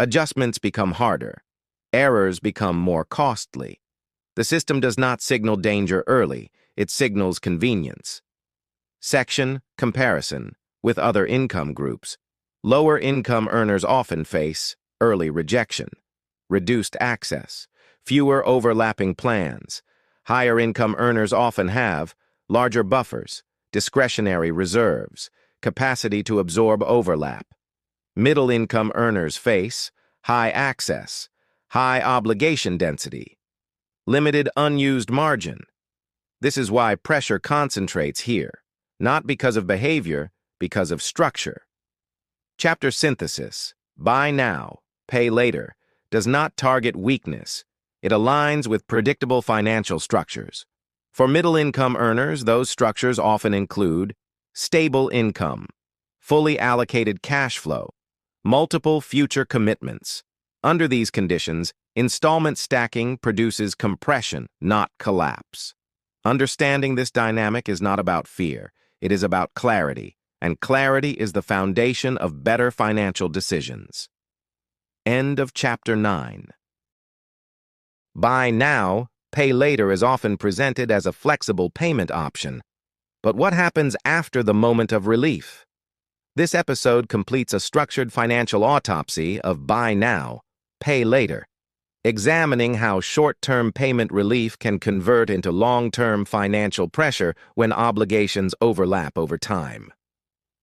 Adjustments become harder. Errors become more costly. The system does not signal danger early. It signals convenience. Section comparison with other income groups. Lower income earners often face early rejection, reduced access, fewer overlapping plans. Higher income earners often have larger buffers, discretionary reserves, capacity to absorb overlap. Middle income earners face high access, high obligation density, limited unused margin. This is why pressure concentrates here, not because of behavior, because of structure. Chapter synthesis, buy now, pay later, does not target weakness. It aligns with predictable financial structures. For middle-income earners, those structures often include stable income, fully allocated cash flow, multiple future commitments. Under these conditions, installment stacking produces compression, not collapse. Understanding this dynamic is not about fear. It is about clarity, and clarity is the foundation of better financial decisions. End of Chapter 9. Buy now, pay later is often presented as a flexible payment option. But what happens after the moment of relief? This episode completes a structured financial autopsy of buy now, pay later, examining how short-term payment relief can convert into long-term financial pressure when obligations overlap over time.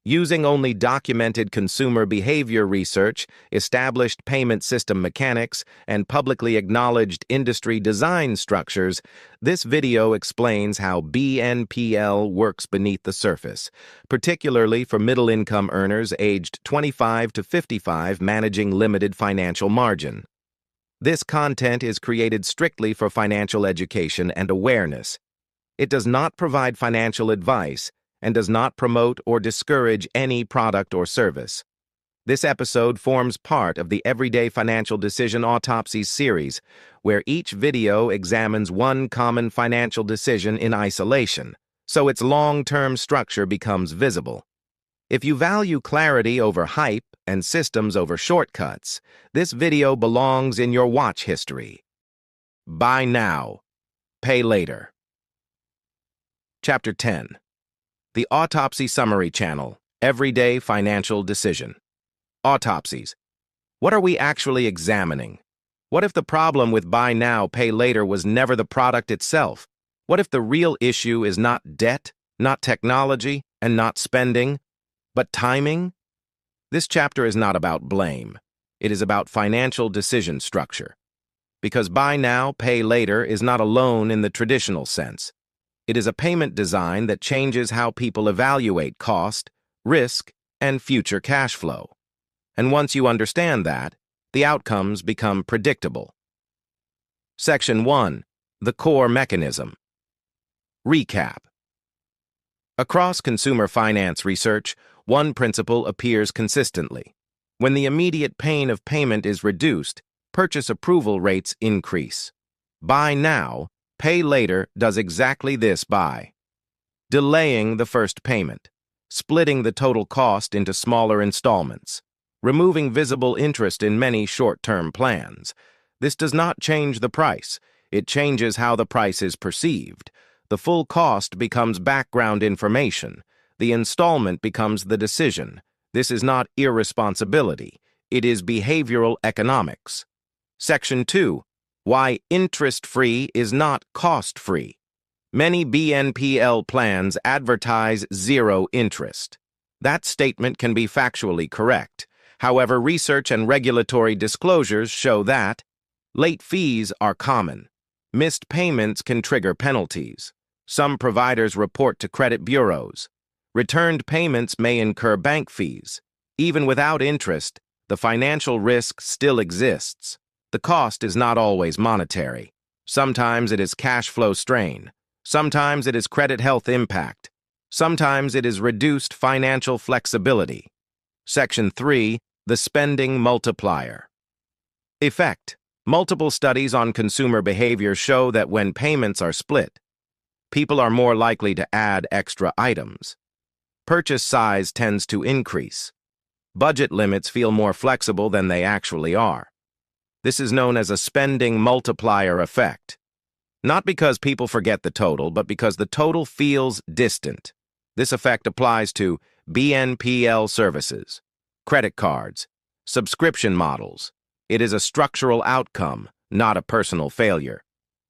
Using only documented consumer behavior research, established payment system mechanics, and publicly acknowledged industry design structures, this video explains how BNPL works beneath the surface, particularly for middle-income earners aged 25 to 55 managing limited financial margin. This content is created strictly for financial education and awareness. It does not provide financial advice and does not promote or discourage any product or service. This episode forms part of the Everyday Financial Decision Autopsies series, where each video examines one common financial decision in isolation, so its long-term structure becomes visible. If you value clarity over hype and systems over shortcuts, this video belongs in your watch history. Buy now, pay later. Chapter 10. The Autopsy Summary Channel, Everyday Financial Decision. Autopsies. What are we actually examining? What if the problem with buy now, pay later was never the product itself? What if the real issue is not debt, not technology, and not spending, but timing? This chapter is not about blame. It is about financial decision structure. Because buy now, pay later is not a loan in the traditional sense. It is a payment design that changes how people evaluate cost, risk, and future cash flow. And once you understand that, the outcomes become predictable. Section 1. The core mechanism. Recap. Across consumer finance research, one principle appears consistently. When the immediate pain of payment is reduced, purchase approval rates increase. Buy now, pay later does exactly this by delaying the first payment, splitting the total cost into smaller installments, removing visible interest in many short-term plans. This does not change the price. It changes how the price is perceived. The full cost becomes background information. The installment becomes the decision. This is not irresponsibility. It is behavioral economics. Section 2. Why interest-free is not cost-free. Many BNPL plans advertise zero interest. That statement can be factually correct. However, research and regulatory disclosures show that late fees are common. Missed payments can trigger penalties. Some providers report to credit bureaus. Returned payments may incur bank fees. Even without interest, the financial risk still exists. The cost is not always monetary. Sometimes it is cash flow strain. Sometimes it is credit health impact. Sometimes it is reduced financial flexibility. Section 3. The spending multiplier. Effect. Multiple studies on consumer behavior show that when payments are split, people are more likely to add extra items. Purchase size tends to increase. Budget limits feel more flexible than they actually are. This is known as a spending multiplier effect. Not because people forget the total, but because the total feels distant. This effect applies to BNPL services, credit cards, subscription models. It is a structural outcome, not a personal failure.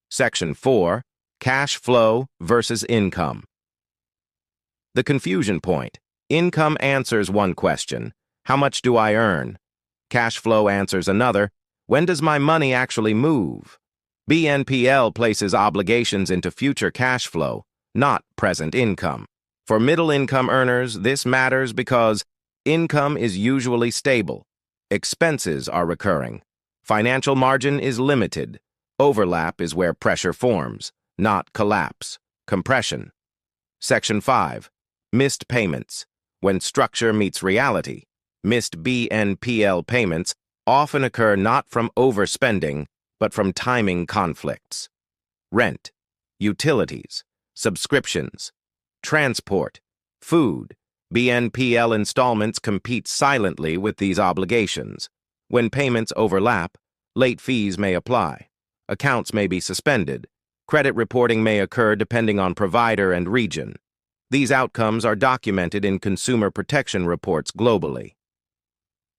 Section 4. Cash flow versus income. The confusion point. Income answers one question: how much do I earn? Cash flow answers another: when does my money actually move? BNPL places obligations into future cash flow, not present income. For middle-income earners, this matters because income is usually stable. Expenses are recurring. Financial margin is limited. Overlap is where pressure forms, not collapse, compression. Section 5. Missed payments. When structure meets reality, missed BNPL payments often occur not from overspending, but from timing conflicts. Rent, utilities, subscriptions, transport, food. BNPL installments compete silently with these obligations. When payments overlap, late fees may apply. Accounts may be suspended. Credit reporting may occur depending on provider and region. These outcomes are documented in consumer protection reports globally.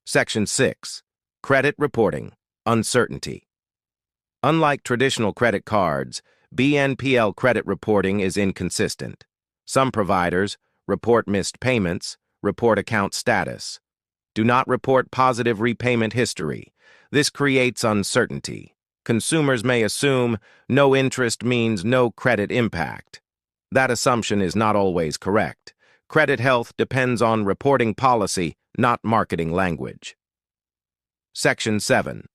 Section 6. Credit reporting. Uncertainty. Unlike traditional credit cards, BNPL credit reporting is inconsistent. Some providers report missed payments, report account status. Do not report positive repayment history. This creates uncertainty. Consumers may assume no interest means no credit impact. That assumption is not always correct. Credit health depends on reporting policy, not marketing language. Section 7.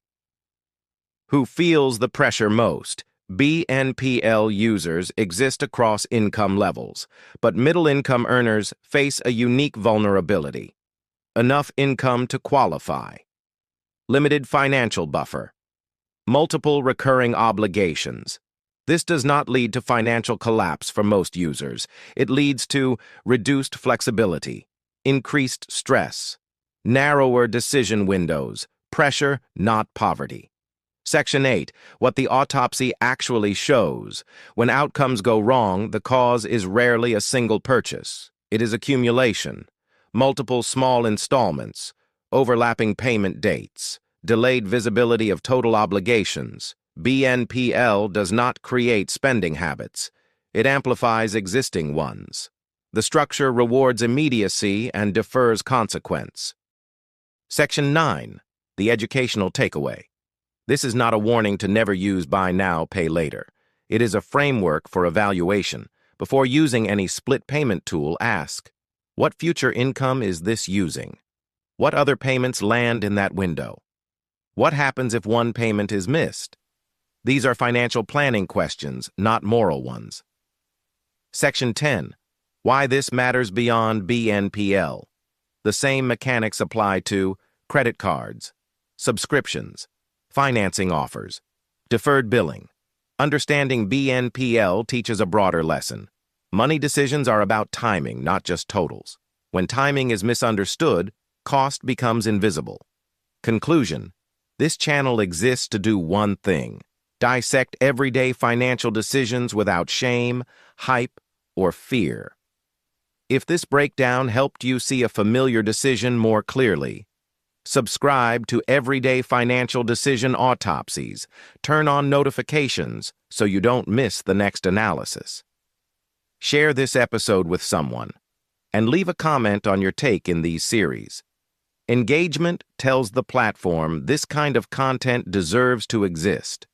Who feels the pressure most? BNPL users exist across income levels, but middle-income earners face a unique vulnerability. Enough income to qualify. Limited financial buffer. Multiple recurring obligations. This does not lead to financial collapse for most users. It leads to reduced flexibility, increased stress, narrower decision windows, pressure, not poverty. Section 8. What the autopsy actually shows. When outcomes go wrong, the cause is rarely a single purchase. It is accumulation, multiple small installments, overlapping payment dates, delayed visibility of total obligations. BNPL does not create spending habits. It amplifies existing ones. The structure rewards immediacy and defers consequence. Section 9. The educational takeaway. This is not a warning to never use buy now, pay later. It is a framework for evaluation. Before using any split payment tool, ask, what future income is this using? What other payments land in that window? What happens if one payment is missed? These are financial planning questions, not moral ones. Section 10. Why this matters beyond BNPL. The same mechanics apply to credit cards, subscriptions, financing offers, deferred billing. Understanding BNPL teaches a broader lesson. Money decisions are about timing, not just totals. When timing is misunderstood, cost becomes invisible. Conclusion. This channel exists to do one thing: Dissect everyday financial decisions without shame, hype, or fear. If this breakdown helped you see a familiar decision more clearly, subscribe to Everyday Financial Decision Autopsies. Turn on notifications so you don't miss the next analysis. Share this episode with someone, and leave a comment on your take in these series. Engagement tells the platform this kind of content deserves to exist.